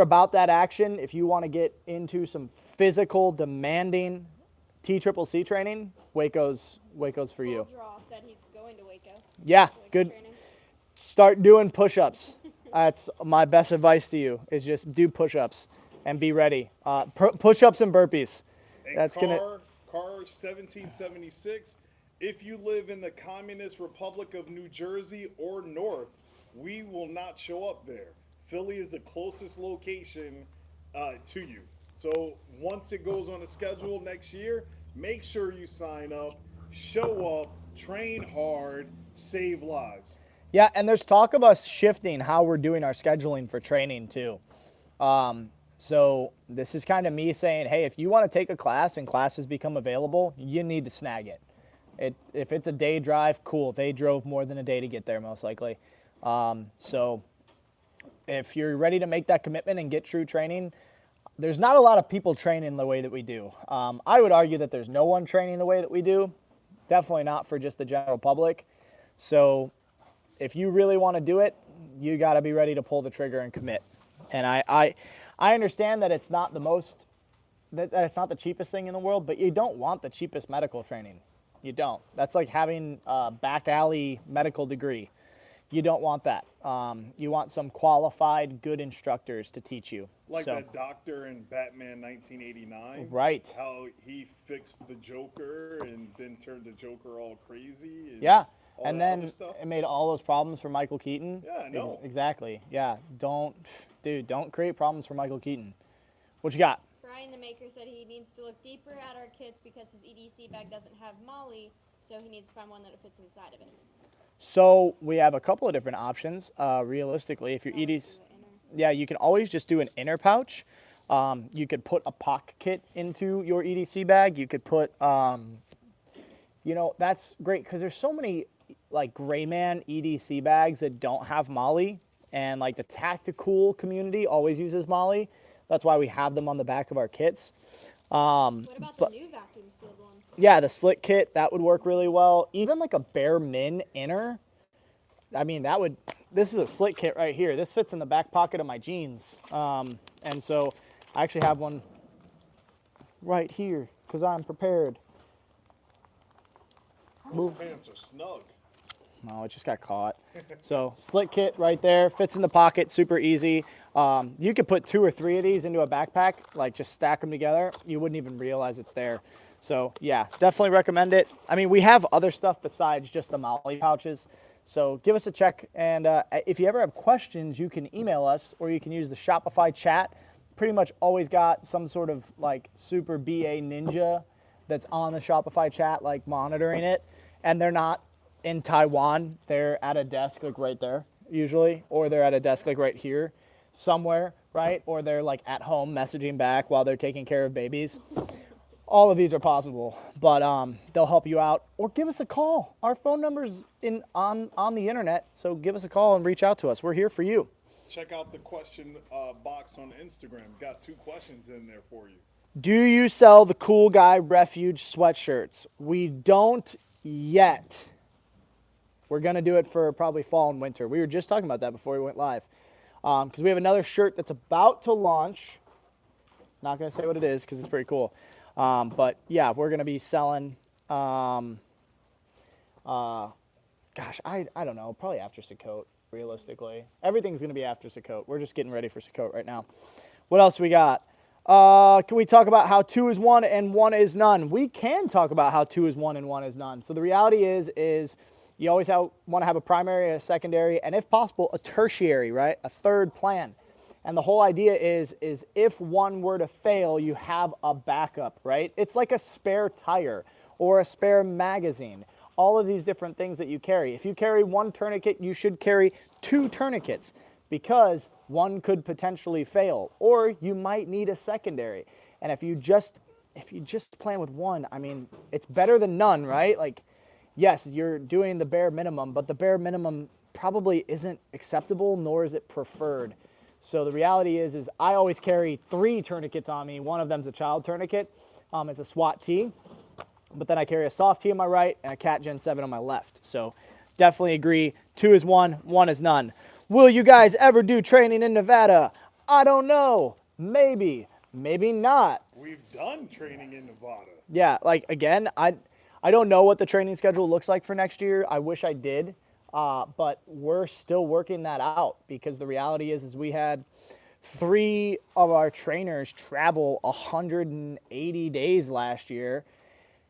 about that action, if you want to get into some physical, demanding TCCC training, Waco's for you.
Draw said he's going to Waco.
Yeah,
Waco
good.
training.
Start doing push-ups. That's my best advice to you, is just do push-ups and be ready. Push-ups and burpees.
And
That's
car
gonna.
1776. If you live in the Communist Republic of New Jersey or North, we will not show up there. Philly is the closest location to you. So once it goes on a schedule next year, make sure you sign up, show up, train hard, save lives.
Yeah, and there's talk of us shifting how we're doing our scheduling for training too. So this is kind of me saying, hey, if you want to take a class and classes become available, you need to snag it. If it's a day drive, cool. They drove more than a day to get there, most likely. So if you're ready to make that commitment and get true training, there's not a lot of people training the way that we do. I would argue that there's no one training the way that we do. Definitely not for just the general public. So if you really want to do it, you got to be ready to pull the trigger and commit. And I understand that it's not the most, that it's not the cheapest thing in the world, but you don't want the cheapest medical training. You don't. That's like having a back alley medical degree. You don't want that. You want some qualified, good instructors to teach you.
Like that doctor in Batman 1989.
Right.
How he fixed the Joker and then turned the Joker all crazy. And
Yeah.
all
And
that
then
other stuff.
it made all those problems for Michael Keaton.
Yeah, I know.
Exactly. Yeah. Don't create problems for Michael Keaton. What you got?
Brian the Maker said he needs to look deeper at our kits because his EDC bag doesn't have Molly, So he needs to find one that fits inside of it.
So we have a couple of different options. Realistically, if your EDC, yeah, you can always just do an inner pouch. You could put a pocket kit into your EDC bag. You could put, you know, that's great because there's so many like gray man EDC bags that don't have MOLLE, and like the tactical community always uses MOLLE. That's why we have them on the back of our kits.
What about the new vacuum sealed one?
Yeah, the slick kit, that would work really well. Even like a bare min inner. I mean, that would, this is a slick kit right here. This fits in the back pocket of my jeans. And so I actually have one right here because I'm prepared.
Those pants are snug.
No, it just got caught. So slick kit right there, fits in the pocket, super easy. You could put 2 or 3 of these into a backpack, like just stack them together. You wouldn't even realize it's there. So yeah, definitely recommend it. I mean, we have other stuff besides just the MOLLE pouches. So give us a check. And if you ever have questions, you can email us or you can use the Shopify chat. Pretty much always got some sort of like super BA ninja that's on the Shopify chat, like monitoring it. And they're not in Taiwan. They're at a desk like right there usually, or they're at a desk like right here somewhere, right? Or they're like at home messaging back while they're taking care of babies. All of these are possible, but they'll help you out, or give us a call. Our phone number's on the internet, so give us a call and reach out to us. We're here for you.
Check out the question box on Instagram. Got 2 questions in there for you.
Do you sell the Cool Guy Refuge sweatshirts? We don't yet. We're gonna do it for probably fall and winter. We were just talking about that before we went live, because we have another shirt that's about to launch. Not gonna say what it is because it's pretty cool. But yeah, we're going to be selling, gosh, I don't know, probably after Sukkot, realistically. Everything's going to be after Sukkot. We're just getting ready for Sukkot right now. What else we got? Can we talk about how 2 is 1 and 1 is none? We can talk about how 2 is 1 and 1 is none. So the reality is you always want to have a primary, a secondary, and if possible, a tertiary, right? A third plan. And the whole idea is if one were to fail, you have a backup, right? It's like a spare tire or a spare magazine. All of these different things that you carry. If you carry 1 tourniquet, you should carry 2 tourniquets because one could potentially fail, or you might need a secondary. And if you just plan with 1, I mean, it's better than none, right? Like, yes, you're doing the bare minimum, but the bare minimum probably isn't acceptable, nor is it preferred. So the reality is I always carry 3 tourniquets on me. One of them's a child tourniquet. It's a SWAT tee. But then I carry a soft tee on my right and a Cat Gen 7 on my left. So definitely agree. 2 is 1, 1 is none. Will you guys ever do training in Nevada? I don't know. Maybe. Maybe not.
We've done training in Nevada.
Yeah, like again, I don't know what the training schedule looks like for next year. I wish I did. But we're still working that out because the reality is we had 3 of our trainers travel 180 days last year,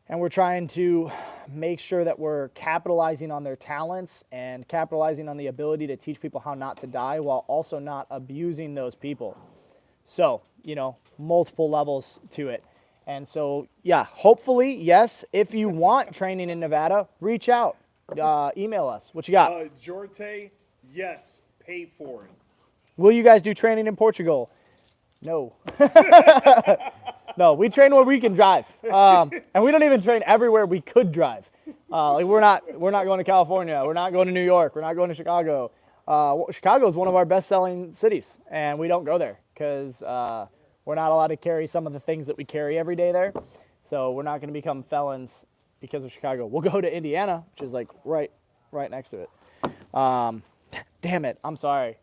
and we're trying to make sure that we're capitalizing on their talents and capitalizing on the ability to teach people how not to die while also not abusing those people. So, you know, multiple levels to it. And so, yeah, hopefully, yes, if you want training in Nevada, reach out. Email us. What you got?
Jorte, yes, pay for it.
Will you guys do training in Portugal? No. No, we train where we can drive. And we don't even train everywhere we could drive. Like we're not going to California. We're not going to New York. We're not going to Chicago. Chicago is one of our best-selling cities, and we don't go there because we're not allowed to carry some of the things that we carry every day there. So we're not going to become felons because of Chicago. We'll go to Indiana, which is like right next to it. Damn it, I'm sorry.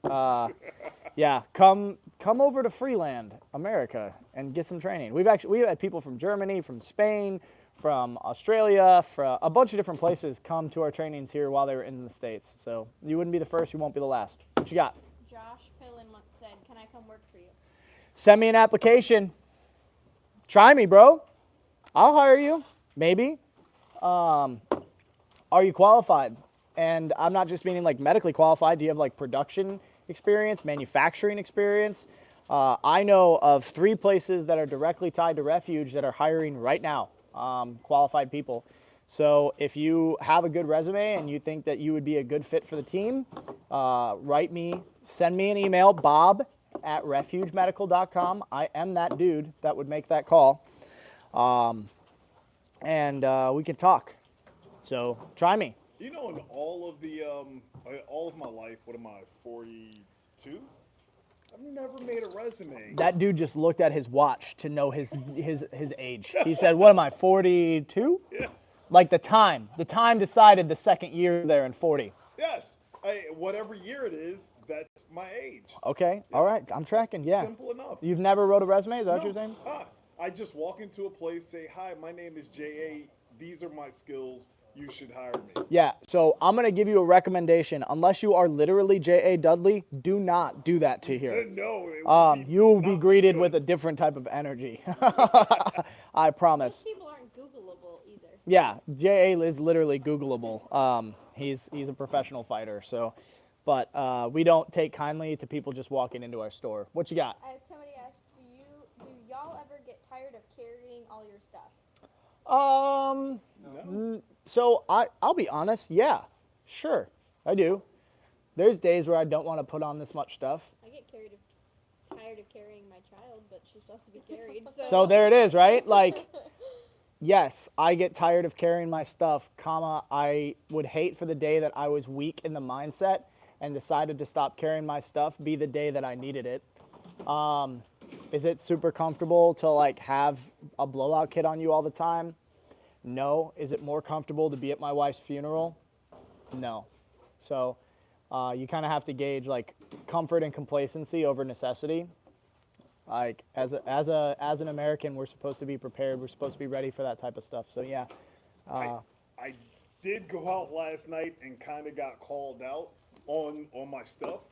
Yeah, come over to Freeland, America, and get some training. We've had people from Germany, from Spain, from Australia, from a bunch of different places come to our trainings here while they were in the States. So you wouldn't be the first, you won't be the last. What you got?
Josh Pillin once said, "Can I come work for you?"
Send me an application. Try me, bro. I'll hire you, maybe. Are you qualified? And I'm not just meaning like medically qualified. Do you have like production experience, manufacturing experience? I know of 3 places that are directly tied to Refuge that are hiring right now, qualified people. So if you have a good resume and you think that you would be a good fit for the team, send me an email, bob@refugemedical.com. I am that dude that would make that call. And we can talk. So try me.
You know, in all of my life, what am I, 42? I've never made a resume.
That dude just looked at his watch to know his age. He said, what am I, 42?
Yeah.
Like the time decided the second year there in 40.
Yes. Whatever year it is, that's my age.
Okay, all right, I'm tracking, yeah.
Simple enough.
You've never wrote a resume, is that what
No.
you're saying?
I just walk into a place, say, hi, my name is J.A. These are my skills. You should hire me.
Yeah, so I'm going to give you a recommendation. Unless you are literally J.A. Dudley, do not do that to here.
No.
You will be greeted with a different type of energy. I promise.
Most people aren't Googleable either.
Yeah, J.A. is literally Googleable. He's a professional fighter, so, but we don't take kindly to people just walking into our store. What you got?
I had somebody ask, do y'all ever get tired of carrying all your stuff?
So I'll be honest, yeah, sure, I do. There's days where I don't want to put on this much stuff.
I get tired of carrying my child, but she still has to be carried.
So there it is, right? Like, yes, I get tired of carrying my stuff, I would hate for the day that I was weak in the mindset and decided to stop carrying my stuff be the day that I needed it. Is it super comfortable to like have a blowout kit on you all the time? No. Is it more comfortable to be at my wife's funeral? No. So you kind of have to gauge like comfort and complacency over necessity. Like as an American, we're supposed to be prepared. We're supposed to be ready for that type of stuff. So yeah.
I did go out last night and kind of got called out on my stuff.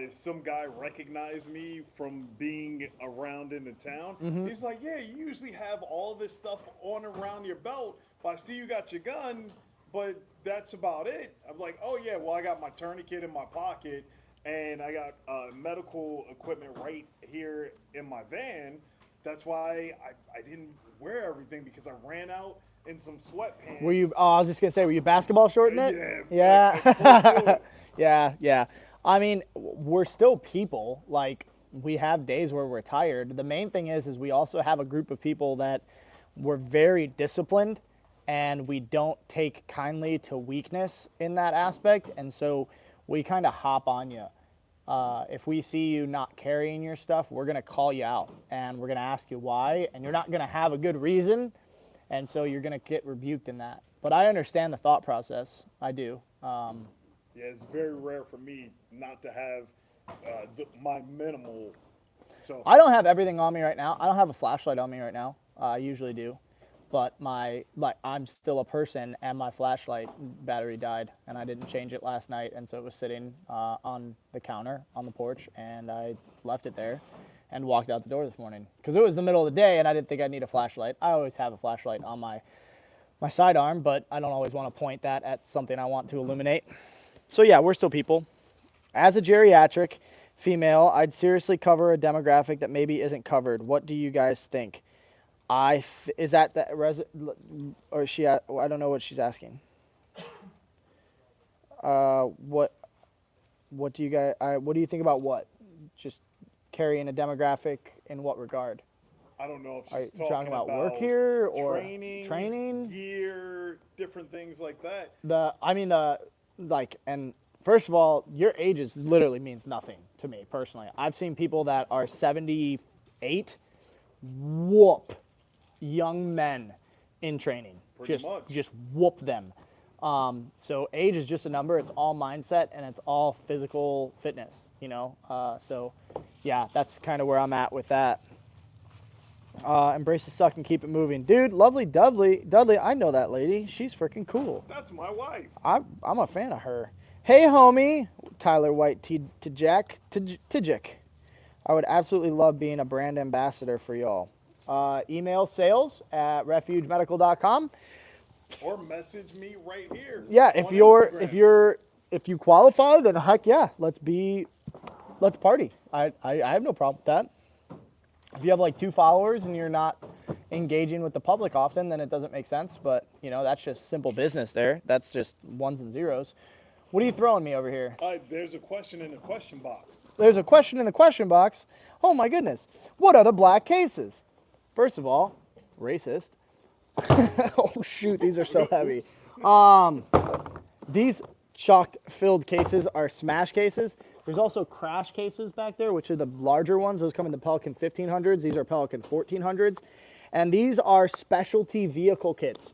Some guy recognized me from being around in the town.
Mm-hmm.
He's like, yeah, you usually have all this stuff on around your belt, but I see you got your gun, but that's about it. I'm like, oh yeah, well I got my tourniquet in my pocket and I got medical equipment right here in my van. That's why I didn't wear everything because I ran out in some sweatpants.
Were you? Oh, I was just gonna say, were you basketball shorting it?
Yeah.
Yeah. Yeah. I mean, we're still people. Like, we have days where we're tired. The main thing is we also have a group of people that we're very disciplined and we don't take kindly to weakness in that aspect. And so we kind of hop on you. If we see you not carrying your stuff, we're going to call you out and we're going to ask you why. And you're not going to have a good reason. And so you're going to get rebuked in that. But I understand the thought process. I do.
Yeah, it's very rare for me not to have my minimal. So
I don't have everything on me right now. I don't have a flashlight on me right now. I usually do, but I'm still a person, and my flashlight battery died, and I didn't change it last night, and so it was sitting on the counter on the porch, and I left it there, and walked out the door this morning because it was the middle of the day, and I didn't think I'd need a flashlight. I always have a flashlight on my sidearm, but I don't always want to point that at something I want to illuminate. So yeah, we're still people. As a geriatric female, I'd seriously cover a demographic that maybe isn't covered. What do you guys think? Is that the or is she? I don't know what she's asking. What do you guys? What do you think about what? Just carrying a demographic in what regard?
I don't know if
Are
she's
you
talking
about work here or
training, gear, different things like that.
And first of all, your ages literally means nothing to me personally. I've seen people that are 78 whoop young men in training.
Pretty much.
Just whoop them. So age is just a number. It's all mindset and it's all physical fitness, you know? So yeah, that's kind of where I'm at with that. Embrace the suck and keep it moving. Dude, lovely Dudley, I know that lady. She's freaking cool.
That's my wife.
I'm a fan of her. Hey, homie. Tyler White Tijik. I would absolutely love being a brand ambassador for y'all. Email sales@refugemedical.com.
Or message me right here.
Yeah,
on Instagram.
if you qualify, then heck yeah, let's party. I have no problem with that. If you have like 2 followers and you're not engaging with the public often, then it doesn't make sense. But, you know, that's just simple business there. That's just ones and zeros. What are you throwing me over here?
There's a question in the question box.
There's a question in the question box. Oh my goodness. What are the black cases? First of all, racist. Oh shoot, these are so heavy. These chalked filled cases are smash cases. There's also crash cases back there, which are the larger ones. Those come in the Pelican 1500s. These are Pelican 1400s. And these are specialty vehicle kits.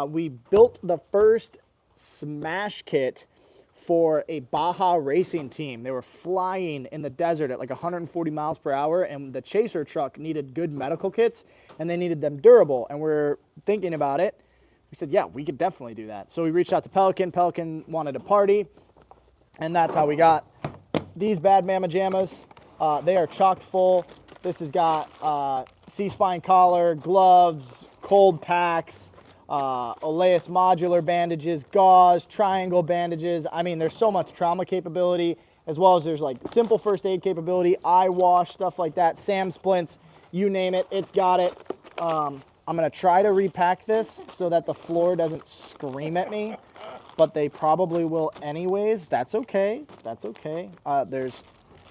We built the first smash kit for a Baja racing team. They were flying in the desert at like 140 miles per hour, and the chaser truck needed good medical kits, and they needed them durable. And we're thinking about it. We said, yeah, we could definitely do that. So we reached out to Pelican. Pelican wanted a party, and that's how we got these bad mama jammas. They are chocked full. This has got C-spine collar, gloves, cold packs, Oleus modular bandages, gauze, triangle bandages. I mean, there's so much trauma capability, as well as there's like simple first aid capability, eye wash, stuff like that, SAM splints, you name it, it's got it. I'm gonna try to repack this so that the floor doesn't scream at me, but they probably will anyways. That's okay, that's okay. There's,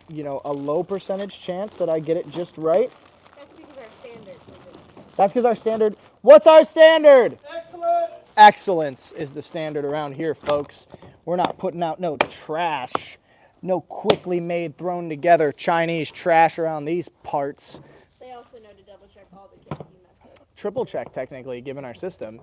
you know, a low percentage chance that I get it just right.
That's because our standard.
That's because our standard, what's our standard? Excellence! Excellence is the standard around here, folks. We're not putting out no trash, no quickly made, thrown together Chinese trash around these parts.
They also know to double check all the kits you mess with.
Triple check, technically, given our system.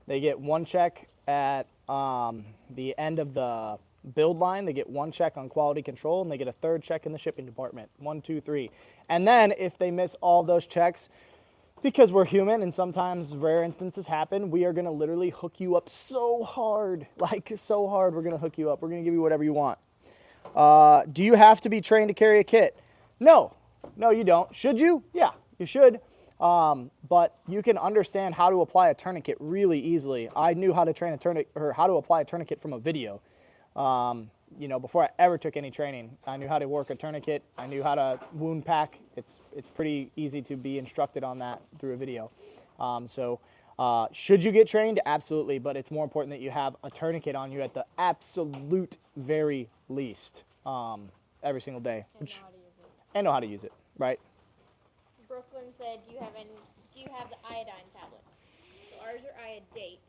They get 1 check at the end of the build line. They get 1 check on quality control, and they get a 3rd check in the shipping department. 1, 2, 3. And then if they miss all those checks, because we're human and sometimes rare instances happen, we are going to literally hook you up so hard. Like, so hard, we're going to hook you up. We're going to give you whatever you want. Do you have to be trained to carry a kit? No. No, you don't. Should you? Yeah, you should. But you can understand how to apply a tourniquet really easily. I knew how to train a tourniquet, or how to apply a tourniquet from a video. You know, before I ever took any training, I knew how to work a tourniquet. I knew how to wound pack. It's pretty easy to be instructed on that through a video. Should you get trained? Absolutely, but it's more important that you have a tourniquet on you at the absolute very least every single day. And know how to use it, right?
Brooklyn said, do you have the iodine tablets? So ours are iodate.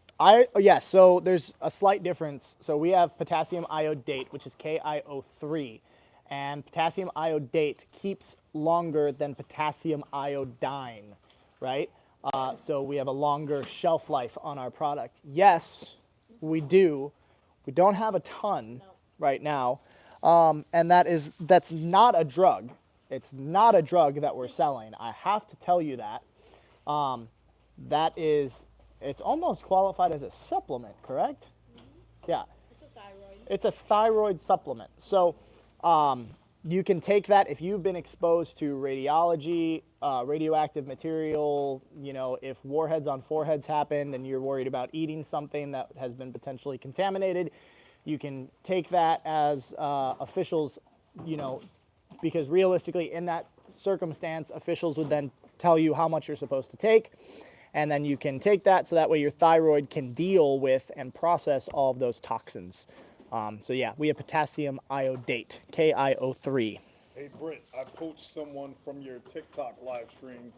Yes, so there's a slight difference. So we have potassium iodate, which is KiO3, and potassium iodate keeps longer than potassium iodine, right? So we have a longer shelf life on our product. Yes, we do. We don't have a ton right now, and that's not a drug. It's not a drug that we're selling. I have to tell you that. It's almost qualified as a supplement, correct? Mm-hmm. Yeah.
It's a thyroid.
It's a thyroid supplement. So you can take that if you've been exposed to radiology, radioactive material, you know, if warheads on foreheads happened and you're worried about eating something that has been potentially contaminated, you can take that as officials, you know, because realistically in that circumstance, officials would then tell you how much you're supposed to take. And then you can take that so that way your thyroid can deal with and process all of those toxins. So yeah, we have potassium iodate, KiO3.
Hey Britt, I poached someone from your TikTok live stream.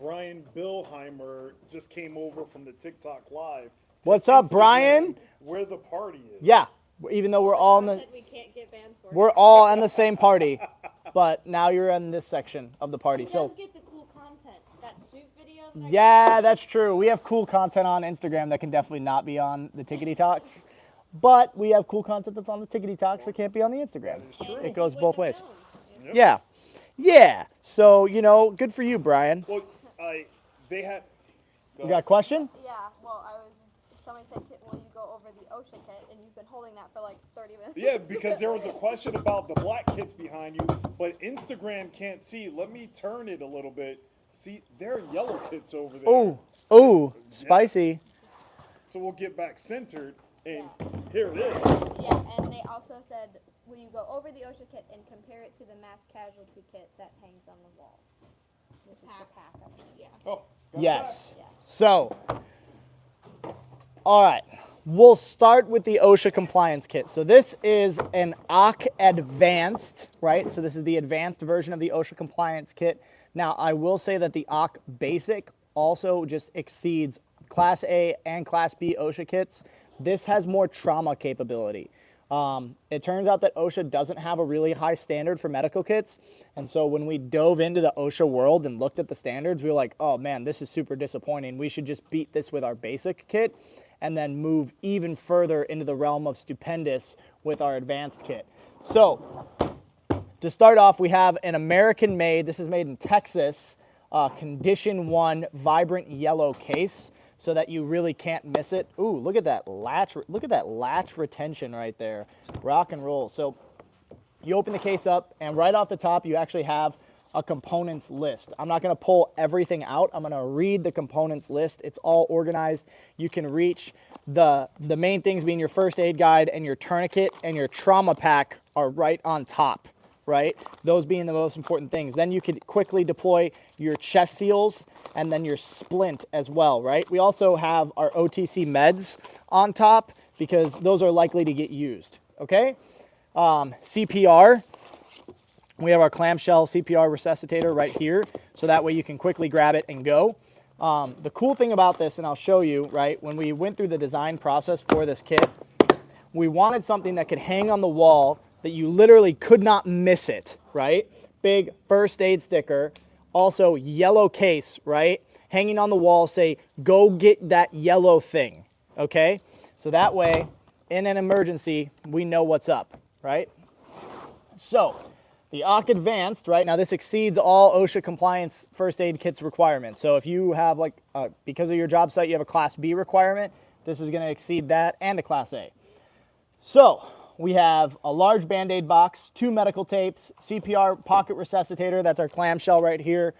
Brian Billheimer just came over from the TikTok live.
What's up, Brian?
Where the party is.
Yeah, even though we're all in the,
We can't get banned for.
we're all in the same party, but now you're in this section of the party.
He
So
does get the cool content. That swoop video. That
yeah, that's true. We have cool content on Instagram that can definitely not be on the Tickety Talks, but we have cool content that's on the Tickety Talks that can't be on the Instagram. It goes both ways.
Yep.
Yeah, yeah. So you know, good for you, Brian.
Well, they had.
You got a question?
Yeah, well, somebody said, will you go over the Osha kit? And you've been holding that for like 30 minutes.
Yeah, because there was a question about the black kits behind you, but Instagram can't see. Let me turn it a little bit. See, there are yellow kits over there.
Oh, spicy.
So we'll get back centered, and here it is.
Yeah, and they also said, will you go over the Osha kit and compare it to the mass casualty kit that hangs on the wall?
The pack. Yeah.
Oh, got
Yes. So, all right. We'll start with the Osha Compliance Kit. So this is an OC Advanced, right? So this is the advanced version of the Osha Compliance Kit. Now, I will say that the OC Basic also just exceeds Class A and Class B OSHA kits. This has more trauma capability. It turns out that OSHA doesn't have a really high standard for medical kits. And so when we dove into the OSHA world and looked at the standards, we were like, oh man, this is super disappointing. We should just beat this with our basic kit and then move even further into the realm of stupendous with our advanced kit. So to start off, we have an American made, this is made in Texas, Condition 1 vibrant yellow case, so that you really can't miss it. Ooh, look at that latch retention right there. Rock and roll. So you open the case up, and right off the top, you actually have a components list. I'm not gonna pull everything out. I'm gonna read the components list. It's all organized. You can reach the main things being your first aid guide and your tourniquet and your trauma pack are right on top, right? Those being the most important things. Then you could quickly deploy your chest seals and then your splint as well, right? We also have our OTC meds on top because those are likely to get used, okay? CPR, we have our Clamshell Cpr Resuscitator right here, so that way you can quickly grab it and go. The cool thing about this, and I'll show you, right, when we went through the design process for this kit, we wanted something that could hang on the wall that you literally could not miss it, right? Big first aid sticker, also yellow case, right? Hanging on the wall, say, go get that yellow thing, okay? So that way, in an emergency, we know what's up, right? So, the OC Advanced, right, now this exceeds all OSHA compliance first aid kits requirements. So if you have like, because of your job site, you have a Class B requirement, this is gonna exceed that and a Class A. So, we have a large Band-Aid box, 2 medical tapes, CPR pocket resuscitator, that's our clamshell right here.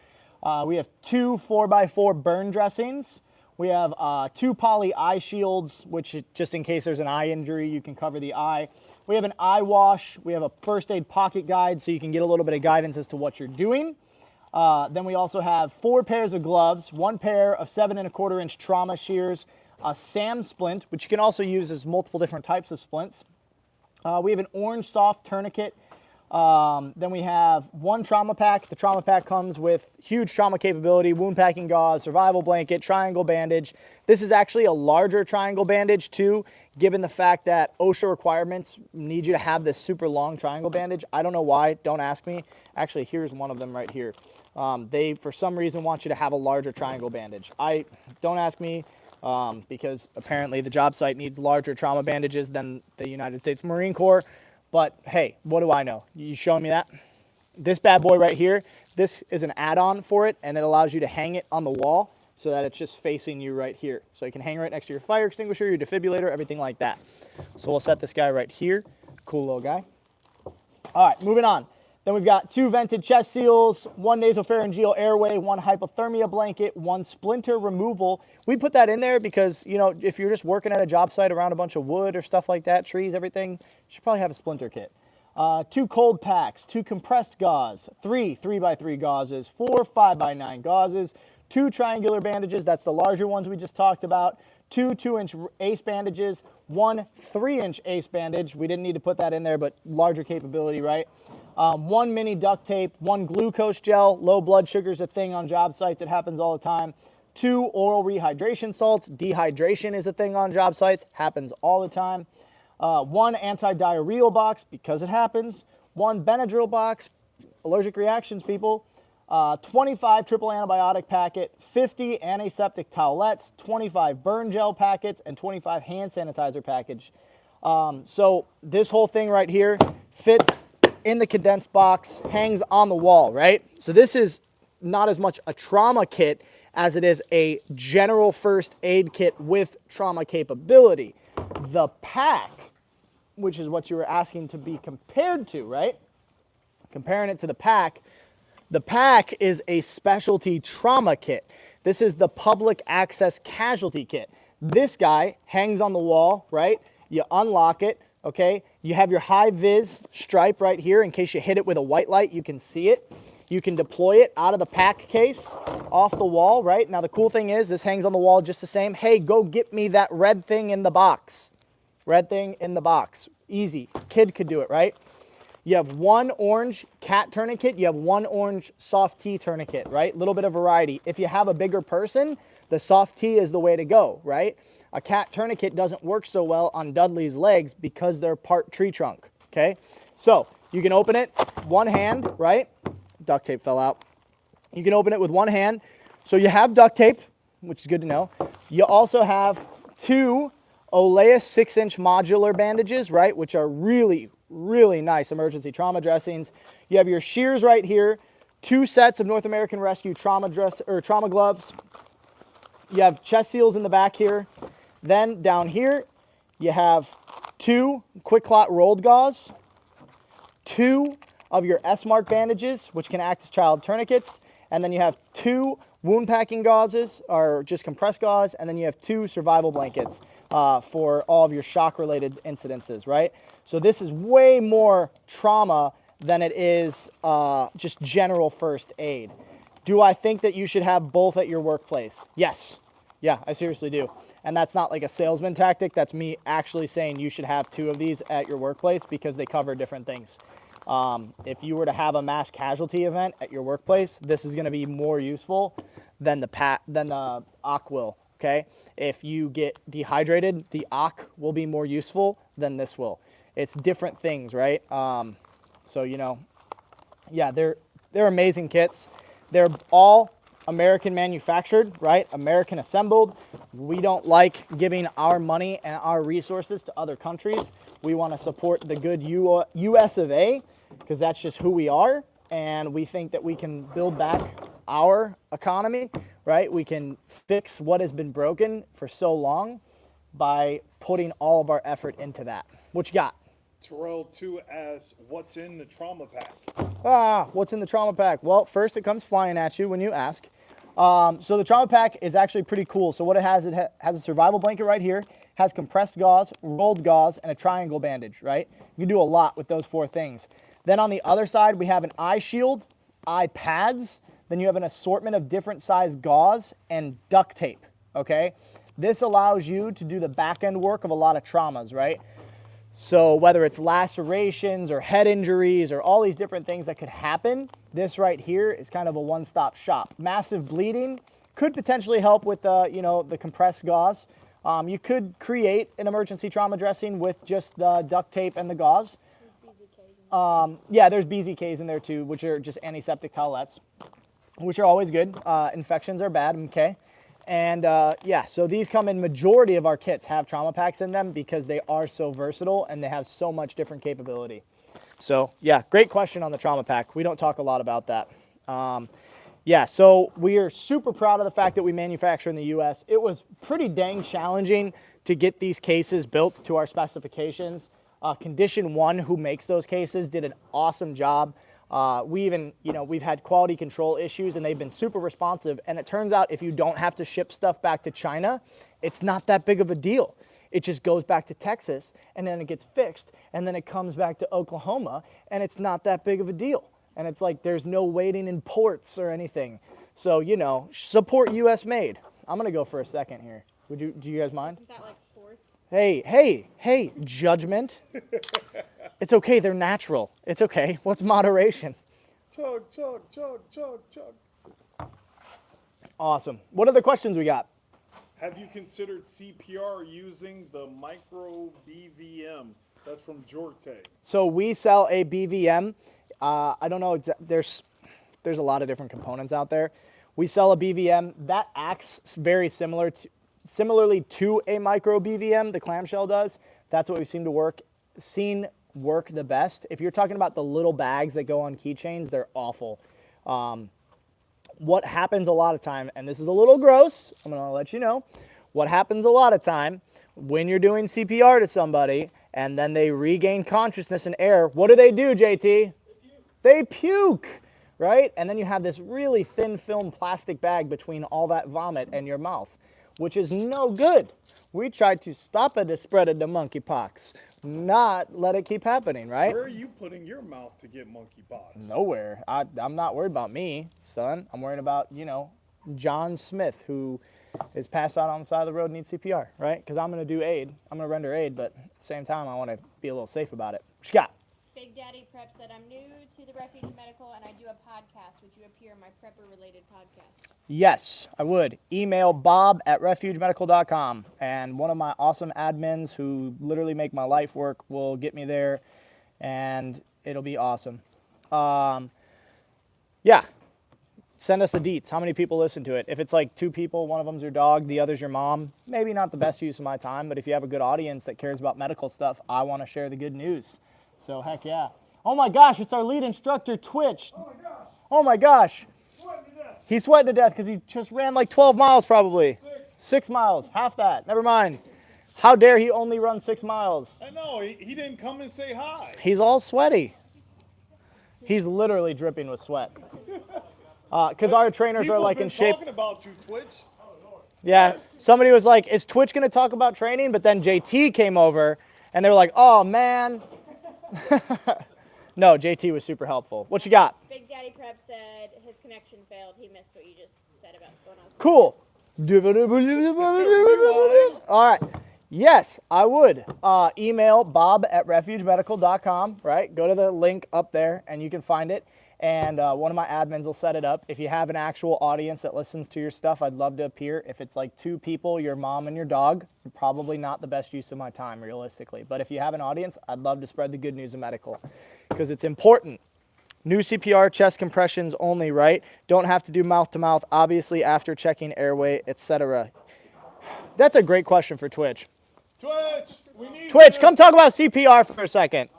We have 2 4x4 burn dressings. We have 2 poly eye shields, which just in case there's an eye injury, you can cover the eye. We have an eye wash. We have a first aid pocket guide, so you can get a little bit of guidance as to what you're doing. Then we also have 4 pairs of gloves, 1 pair of 7 1/4 inch trauma shears, a SAM splint, which you can also use as multiple different types of splints. We have an orange soft tourniquet. Then we have 1 trauma pack. The trauma pack comes with huge trauma capability, wound packing gauze, survival blanket, triangle bandage. This is actually a larger triangle bandage too, given the fact that OSHA requirements need you to have this super long triangle bandage. I don't know why, don't ask me. Actually, here's one of them right here. They, for some reason, want you to have a larger triangle bandage. Don't ask me. Because apparently the job site needs larger trauma bandages than the United States Marine Corps. But hey, what do I know? You showing me that? This bad boy right here, this is an add-on for it, and it allows you to hang it on the wall so that it's just facing you right here. So you can hang right next to your fire extinguisher, your defibrillator, everything like that. So we'll set this guy right here. Cool little guy. All right, moving on. Then we've got 2 vented chest seals, 1 nasopharyngeal airway, 1 hypothermia blanket, 1 splinter removal. We put that in there because, you know, if you're just working at a job site around a bunch of wood or stuff like that, trees, everything, you should probably have a splinter kit. 2 cold packs, 2 compressed gauze, 3 3x3 gauzes, 4 5x9 gauzes, 2 triangular bandages, that's the larger ones we just talked about, 2 2-inch ace bandages, 1 3-inch ace bandage. We didn't need to put that in there, but larger capability, right? 1 mini duct tape, 1 glucose gel. Low blood sugar is a thing on job sites. It happens all the time. 2 oral rehydration salts. Dehydration is a thing on job sites. Happens all the time. 1 anti-diarrheal box, because it happens. 1 Benadryl box. Allergic reactions, people. 25 triple antibiotic packet. 50 antiseptic towelettes. 25 burn gel packets. And 25 hand sanitizer package. So this whole thing right here fits in the condensed box, hangs on the wall, right? So this is not as much a trauma kit as it is a general first aid kit with trauma capability. The pack, which is what you were asking to be compared to, right? Comparing it to the pack is a specialty trauma kit. This is the public access casualty kit. This guy hangs on the wall, right? You unlock it. Okay, you have your high vis stripe right here in case you hit it with a white light, you can see it. You can deploy it out of the pack case off the wall, right? Now the cool thing is this hangs on the wall just the same. Hey, go get me that red thing in the box. Red thing in the box. Easy. Kid could do it, right? You have one orange cat tourniquet. You have one orange soft T tourniquet, right? Little bit of variety. If you have a bigger person, the soft T is the way to go, right? A cat tourniquet doesn't work so well on Dudley's legs because they're part tree trunk, okay? So you can open it one hand, right? Duct tape fell out. You can open it with one hand. So you have duct tape, which is good to know. You also have two Olea 6-inch modular bandages, right? Which are really, really nice emergency trauma dressings. You have your shears right here, 2 sets of North American Rescue trauma gloves. You have chest seals in the back here. Then down here, you have 2 quick clot rolled gauze, 2 of your S-mark bandages, which can act as child tourniquets, and then you have 2 wound packing gauzes, or just compressed gauze, and then you have 2 survival blankets for all of your shock-related incidences, right? So this is way more trauma than it is just general first aid. Do I think that you should have both at your workplace? Yes. Yeah, I seriously do. And that's not like a salesman tactic. That's me actually saying you should have 2 of these at your workplace because they cover different things. If you were to have a mass casualty event at your workplace, this is going to be more useful than the OC will, okay? If you get dehydrated, the OC will be more useful than this will. It's different things, right? So, you know, yeah, they're amazing kits. They're all American manufactured, right? American assembled. We don't like giving our money and our resources to other countries. We want to support the good US of A because that's just who we are. And we think that we can build back our economy, right? We can fix what has been broken for so long by putting all of our effort into that. What you got?
Terrell 2 asks, what's in the trauma pack?
What's in the trauma pack? Well, first it comes flying at you when you ask. So the trauma pack is actually pretty cool. So what it has a survival blanket right here, has compressed gauze, rolled gauze, and a triangle bandage, right? You can do a lot with those 4 things. Then on the other side, we have an eye shield, eye pads, then you have an assortment of different size gauze and duct tape, okay? This allows you to do the back end work of a lot of traumas, right? So whether it's lacerations or head injuries or all these different things that could happen, this right here is kind of a one-stop shop. Massive bleeding could potentially help with the compressed gauze. You could create an emergency trauma dressing with just the duct tape and the gauze. Yeah, there's BZKs in there too, which are just antiseptic towelettes, which are always good. Infections are bad, okay? And yeah, so these come in, majority of our kits have trauma packs in them because they are so versatile and they have so much different capability. So yeah, great question on the trauma pack. We don't talk a lot about that. Yeah, so we are super proud of the fact that we manufacture in the US. It was pretty dang challenging to get these cases built to our specifications. Condition 1, who makes those cases, did an awesome job. We've had quality control issues and they've been super responsive. And it turns out if you don't have to ship stuff back to China, it's not that big of a deal. It just goes back to Texas and then it gets fixed and then it comes back to Oklahoma and it's not that big of a deal. And it's like there's no waiting in ports or anything. So, you know, support US made. I'm going to go for a second here. Do you guys mind?
Isn't that like 4th?
Hey, judgment. It's okay, they're natural. It's okay. What's moderation?
Chug, chug, chug, chug, chug.
Awesome. What other questions we got?
Have you considered CPR using the micro BVM? That's from Jorte.
So we sell a BVM. I don't know, there's a lot of different components out there. We sell a BVM that acts very similarly to a micro BVM, the Clamshell does. That's what we've seen work the best. If you're talking about the little bags that go on keychains, they're awful. What happens a lot of time, and this is a little gross, I'm gonna let you know, what happens a lot of time when you're doing CPR to somebody and then they regain consciousness and air, what do, JT? They puke, right? And then you have this really thin film plastic bag between all that vomit and your mouth, which is no good. We tried to stop it, the spread of the monkeypox. not let it keep happening, right?
Where are you putting your mouth to get monkeypox?
Nowhere. I'm not worried about me, son. I'm worried about, John Smith, who is passed out on the side of the road and needs CPR, right? Because I'm going to do aid. I'm going to render aid, but at the same time, I want to be a little safe about it. What you got?
Big Daddy Prep said, I'm new to the Refuge Medical and I do a podcast. Would you appear in my prepper-related podcast?
Yes, I would. Email bob@refugemedical.com, and one of my awesome admins who literally make my life work will get me there, and it'll be awesome. Yeah, send us the deets. How many people listen to it? If it's like 2 people, one of them's your dog, the other's your mom, maybe not the best use of my time, but if you have a good audience that cares about medical stuff, I want to share the good news. So heck yeah. Oh my gosh, it's our lead instructor, Twitch. Oh my gosh. Oh my gosh. He's sweating to death because he just ran like 12 miles probably. 6 miles, half that, never mind. How dare he only run 6 miles?
I know, he didn't come and say hi.
He's all sweaty. He's literally dripping with sweat. Because our trainers
People
are like
have been
in shape.
talking about you, Twitch.
Yeah,
Yes.
somebody was like, is Twitch going to talk about training? But then JT came over and they were like, oh man. No, JT was super helpful. What you got?
Big Daddy Prep said his connection failed. He missed what you just said about going on.
Cool. All right. Yes, I would. Email bob@refugemedical.com, right? Go to the link up there and you can find it. And one of my admins will set it up. If you have an actual audience that listens to your stuff, I'd love to appear. If it's like 2 people, your mom and your dog, probably not the best use of my time, realistically. But if you have an audience, I'd love to spread the good news of medical because it's important. New CPR, chest compressions only, right? Don't have to do mouth-to-mouth, obviously, after checking airway, etc. That's a great question for Twitch.
Twitch, we need
Twitch,
you.
come talk about CPR for a second.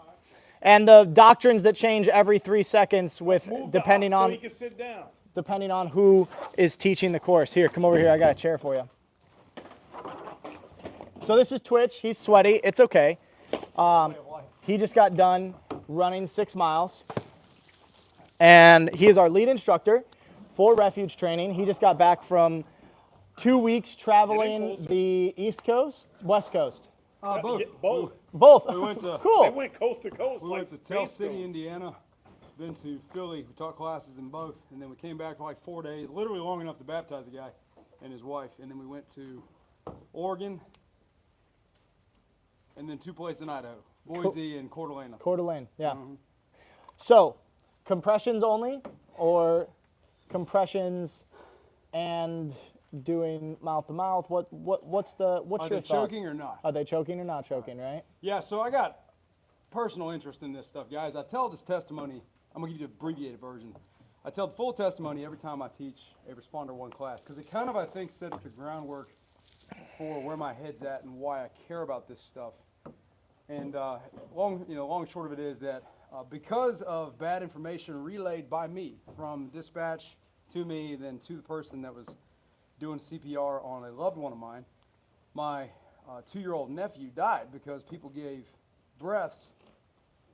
And the doctrines that change every 3 seconds with
Move
depending
up so
on
he can sit down.
depending on who is teaching the course. Here, come over here. I got a chair for you. So this is Twitch. He's sweaty. It's okay. He just got done running 6 miles. And he is our lead instructor for refuge training. He just got back from 2 weeks traveling
closer.
the East Coast, West Coast.
Both.
Yeah, both.
Both.
We went to
They
Cool.
went coast to coast.
we
like
went to Tell
space
City,
ghosts.
Indiana. Been to Philly. We taught classes in both, and then we came back for like 4 days, literally long enough to baptize the guy and his wife. And then we went to Oregon, and then 2 places in Idaho, Boise and Coeur d'Alene.
Coeur d'Alene, yeah. So, compressions only, or compressions and doing mouth to mouth? What's
Are
your
they
thoughts?
choking or not?
Are they choking or not choking? Right?
Yeah, so I got personal interest in this stuff, guys. I tell this testimony, I'm gonna give you the abbreviated version. I tell the full testimony every time I teach a Responder 1 class, because it kind of, I think, sets the groundwork for where my head's at and why I care about this stuff. And long and short of it is that because of bad information relayed by me from dispatch to me, then to the person that was doing CPR on a loved one of mine, my 2-year-old nephew died because people gave breaths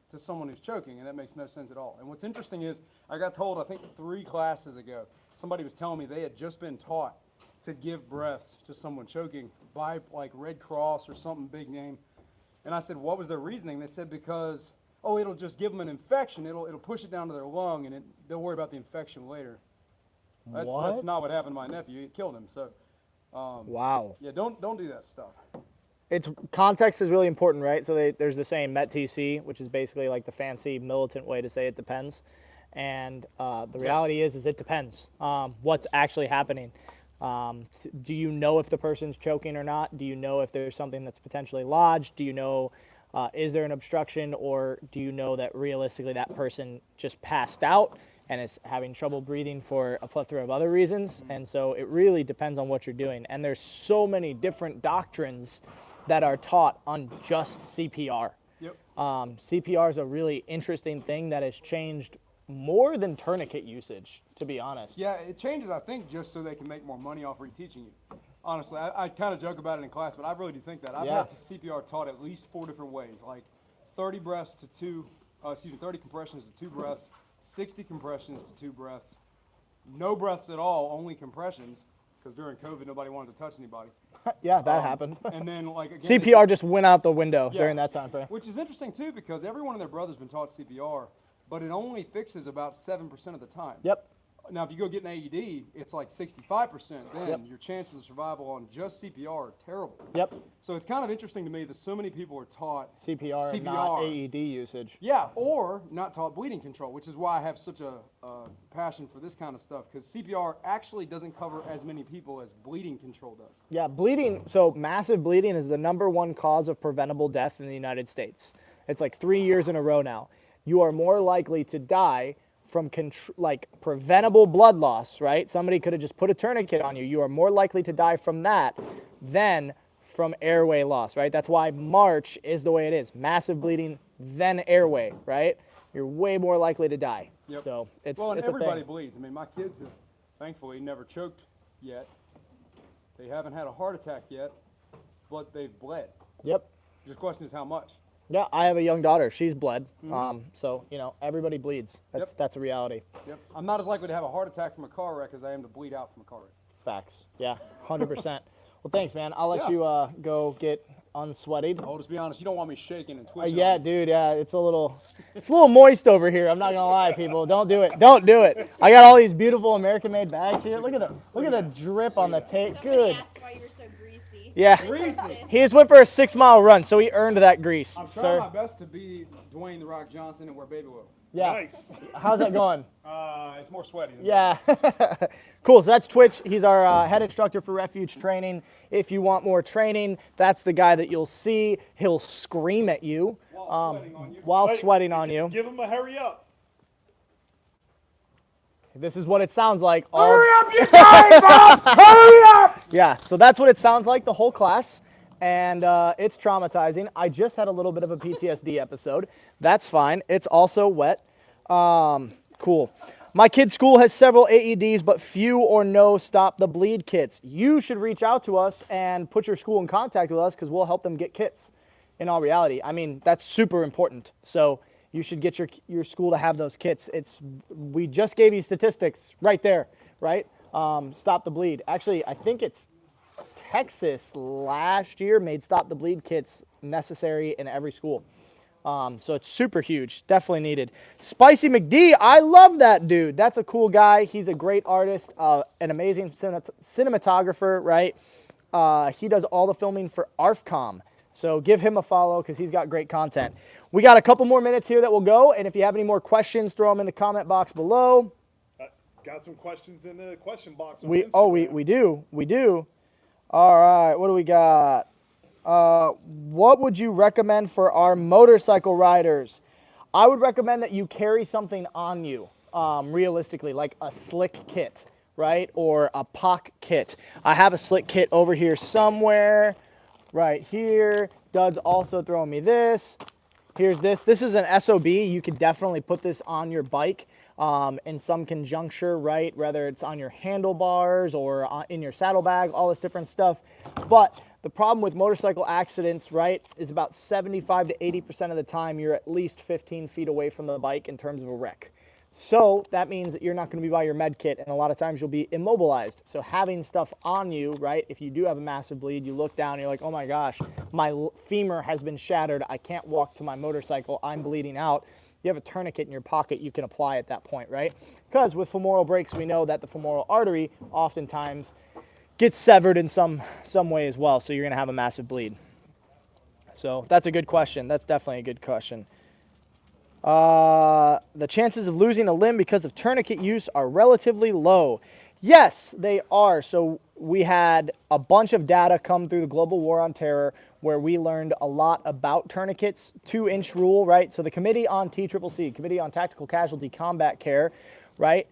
to someone who's choking, and that makes no sense at all. And what's interesting is I got told, I think 3 classes ago, somebody was telling me they had just been taught to give breaths to someone choking by like Red Cross or something big name. And I said, what was their reasoning? They said because, oh, it'll just give them an infection. It'll push it down to their lung, and they'll worry about the infection later. That's
What?
not what happened to my nephew. It killed him. So,
Wow.
yeah, don't do that stuff.
It's context is really important, right? So there's the saying MET-TC, which is basically like the fancy militant way to say it depends. And the reality is it depends. What's actually happening? Do you know if the person's choking or not? Do you know if there's something that's potentially lodged? Do you know, is there an obstruction, or do you know that realistically that person just passed out and is having trouble breathing for a plethora of other reasons? And so it really depends on what you're doing. And there's so many different doctrines that are taught on just CPR.
Yep.
CPR is a really interesting thing that has changed more than tourniquet usage, to be honest.
Yeah, it changes, I think, just so they can make more money off reteaching you. Honestly, I kind of joke about it in class, but I really do think that. I've
Yeah.
had CPR taught at least 4 different ways, like 30 breaths to 30 compressions to 2 breaths, 60 compressions to 2 breaths, no breaths at all, only compressions, because during COVID nobody wanted to touch anybody.
Yeah, that happened.
And then like again,
CPR just went out the window
Yeah.
during that time frame.
which is interesting too because everyone and their brother's been taught CPR, but it only fixes about 7% of the time.
Yep.
Now, if you go get an AED, it's like 65%. Then
Yep.
your chances of survival on just CPR are terrible.
Yep.
So it's kind of interesting to me that so many people are taught
CPR, not AED usage.
Yeah, or not taught bleeding control, which is why I have such a passion for this kind of stuff, because CPR actually doesn't cover as many people as bleeding control does.
Yeah, bleeding. So massive bleeding is the #1 cause of preventable death in the United States. It's like 3 years in a row now. You are more likely to die from like preventable blood loss, right? Somebody could have just put a tourniquet on you. You are more likely to die from that than from airway loss, right? That's why March is the way it is. Massive bleeding, then airway, right? You're way more likely to die.
Yep.
So it's
Well, and
it's a
everybody
thing.
bleeds. I mean, my kids have thankfully never choked yet. They haven't had a heart attack yet, but they've bled.
Yep.
Just question is how much.
Yeah, I have a young daughter. She's bled. So, you know, everybody bleeds. That's a reality.
Yep. I'm not as likely to have a heart attack from a car wreck as I am to bleed out from a car wreck.
Facts. Yeah, 100%. Well, thanks, man. I'll let
Yeah.
you go get unsweated.
I'll just be honest, you don't want me shaking and twitching.
Yeah, dude. Yeah, it's a little moist over here. I'm not gonna lie, people. Don't do it. Don't do it. I got all these beautiful American-made bags here. Look at the drip on the tape.
Somebody
Good.
asked why you were so greasy.
Yeah. He just went for a 6-mile run, so he earned that grease,
I'm trying
sir.
my best to be Dwayne "The Rock" Johnson and wear baby oil.
Yeah.
Nice.
How's that going?
It's more sweaty. Than
Yeah. Cool. So that's Twitch. He's our head instructor for Refuge training. If you want more training, that's the guy that you'll see. He'll scream at you
While sweating on you.
while
Hey,
sweating on you.
Give him a hurry up.
This is what it sounds like.
Hurry up, you guys! Hurry up!
Yeah. So that's what it sounds like the whole class. And it's traumatizing. I just had a little bit of a PTSD episode. That's fine. It's also wet. Cool. My kid's school has several AEDs, but few or no stop the bleed kits. You should reach out to us and put your school in contact with us because we'll help them get kits. In all reality, I mean, that's super important. So you should get your school to have those kits. We just gave you statistics right there, right? Stop the bleed. Actually, I think it's Texas last year made Stop the Bleed kits necessary in every school. So it's super huge, definitely needed. Spicy McD, I love that dude. That's a cool guy. He's a great artist, an amazing cinematographer, right? He does all the filming for ARFCOM. So give him a follow because he's got great content. We got a couple more minutes here that will go. And if you have any more questions, throw them in the comment box below.
Got some questions in the question box on
We
Instagram.
we do. All right, what do we got? What would you recommend for our motorcycle riders? I would recommend that you carry something on you, realistically, like a slick kit, right? Or a POC kit. I have a slick kit over here somewhere, right here. Doug's also throwing me this. Here's this. This is an SOB. You could definitely put this on your bike in some conjuncture, right? Whether it's on your handlebars or in your saddlebag, all this different stuff. But the problem with motorcycle accidents, right, is about 75 to 80% of the time you're at least 15 feet away from the bike in terms of a wreck. So that means that you're not going to be by your med kit, and a lot of times you'll be immobilized. So having stuff on you, right, if you do have a massive bleed, you look down and you're like, oh my gosh, my femur has been shattered. I can't walk to my motorcycle. I'm bleeding out. You have a tourniquet in your pocket you can apply at that point, right? Because with femoral breaks, we know that the femoral artery oftentimes gets severed in some way as well. So you're going to have a massive bleed. So that's a good question. That's definitely a good question. The chances of losing a limb because of tourniquet use are relatively low. Yes, they are. So we had a bunch of data come through the Global War on Terror where we learned a lot about tourniquets, 2-inch rule, right? So the Committee on TCCC, Committee on Tactical Casualty Combat Care, right?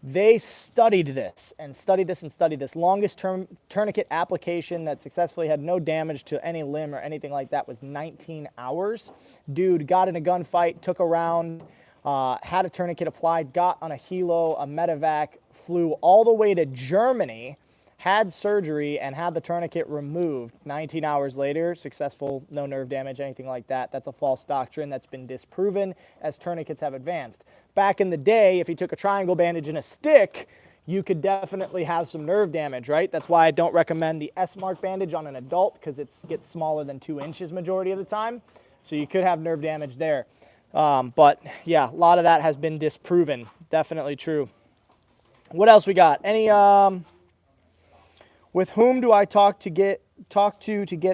They studied this and studied this and studied this. Longest term tourniquet application that successfully had no damage to any limb or anything like that was 19 hours. Dude got in a gunfight, took a round, had a tourniquet applied, got on a helo, a medevac, flew all the way to Germany, had surgery, and had the tourniquet removed. 19 hours later, successful, no nerve damage, anything like that. That's a false doctrine that's been disproven as tourniquets have advanced. Back in the day, if you took a triangle bandage and a stick, you could definitely have some nerve damage, right? That's why I don't recommend the S-mark bandage on an adult, because it gets smaller than 2 inches majority of the time. So you could have nerve damage there. But yeah, a lot of that has been disproven. Definitely true. What else we got? Any, with whom do I talk to get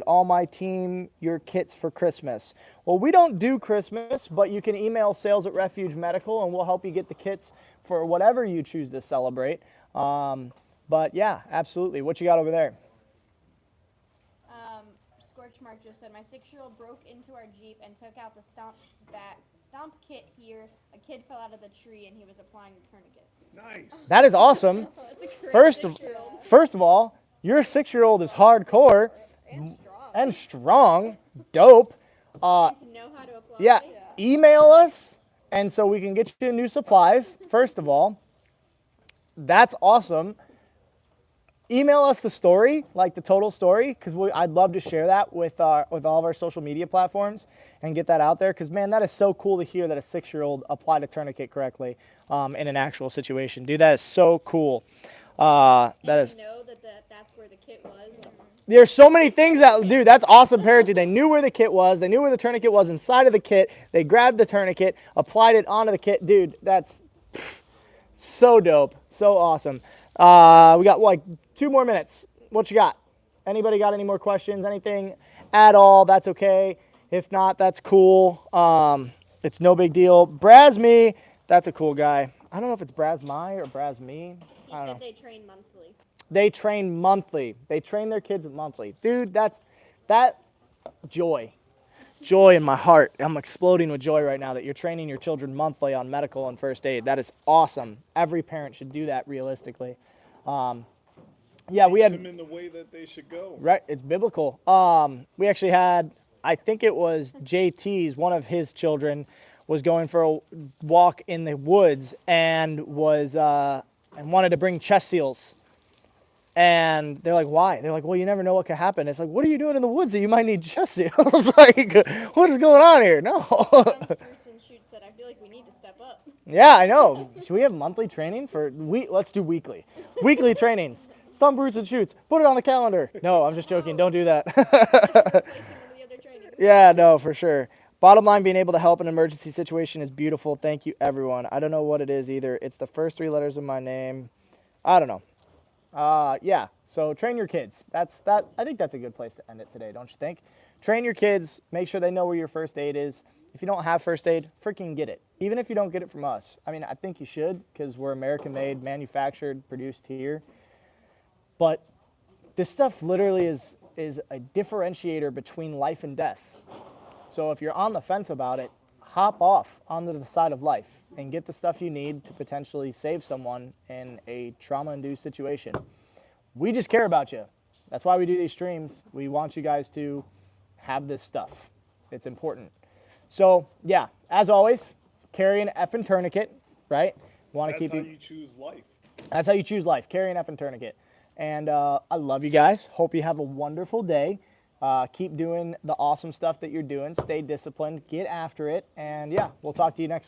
all my team your kits for Christmas? Well, we don't do Christmas, but you can email sales at Refuge Medical and we'll help you get the kits for whatever you choose to celebrate. But yeah, absolutely. What you got over there?
Scorchmark just said, my 6-year-old broke into our Jeep and took out the stomp kit here. A kid fell out of the tree and he was applying the tourniquet.
Nice.
That is awesome.
That's a great
First
6-year-old.
of all, your 6-year-old is hardcore
And strong.
and strong. Dope.
To know how to apply.
Yeah, email us, and so we can get you new supplies. First of all, that's awesome. Email us the story, like the total story, because I'd love to share that with all of our social media platforms and get that out there. Because man, that is so cool to hear that a 6-year-old applied a tourniquet correctly in an actual situation. Dude, that is so cool. That is.
Know that's where the kit was.
There's so many things dude, that's awesome parenting. They knew where the kit was. They knew where the tourniquet was inside of the kit. They grabbed the tourniquet, applied it onto the kit. Dude, that's so dope. So awesome. We got like 2 more minutes. What you got? Anybody got any more questions? Anything at all? That's okay. If not, that's cool. It's no big deal. Brazme, that's a cool guy. I don't know if it's Brazmy or Brazme.
He said they train monthly.
They train monthly. They train their kids monthly. Dude, that joy in my heart. I'm exploding with joy right now that you're training your children monthly on medical and first aid. That is awesome. Every parent should do that realistically. Yeah, we had
them in the way that they should go.
Right, it's biblical. We actually had, I think it was JT's, one of his children was going for a walk in the woods and wanted to bring chest seals. And they're like, why? They're like, well, you never know what could happen. It's like, what are you doing in the woods that you might need chest seals? Like, what is going on here? No.
Roots and Shoots said, I feel like we need to step up.
Yeah, I know. Should we have monthly trainings let's do weekly. Weekly trainings. Stump Roots and Shoots. Put it on the calendar. No, I'm just joking. Don't do that. Yeah, no, for sure. Bottom line, being able to help in an emergency situation is beautiful. Thank you, everyone. I don't know what it is either. It's the first 3 letters of my name. I don't know. Yeah, so train your kids. I think that's a good place to end it today, don't you think? Train your kids. Make sure they know where your first aid is. If you don't have first aid, freaking get it. Even if you don't get it from us. I mean, I think you should because we're American-made, manufactured, produced here. But this stuff literally is a differentiator between life and death. So if you're on the fence about it, hop off onto the side of life and get the stuff you need to potentially save someone in a trauma-induced situation. We just care about you. That's why we do these streams. We want you guys to have this stuff. It's important. So, yeah, as always, carry an effing tourniquet, right?
That's how you choose life.
That's how you choose life. Carry an effing tourniquet. And I love you guys. Hope you have a wonderful day. Keep doing the awesome stuff that you're doing. Stay disciplined. Get after it. And, yeah, we'll talk to you next week.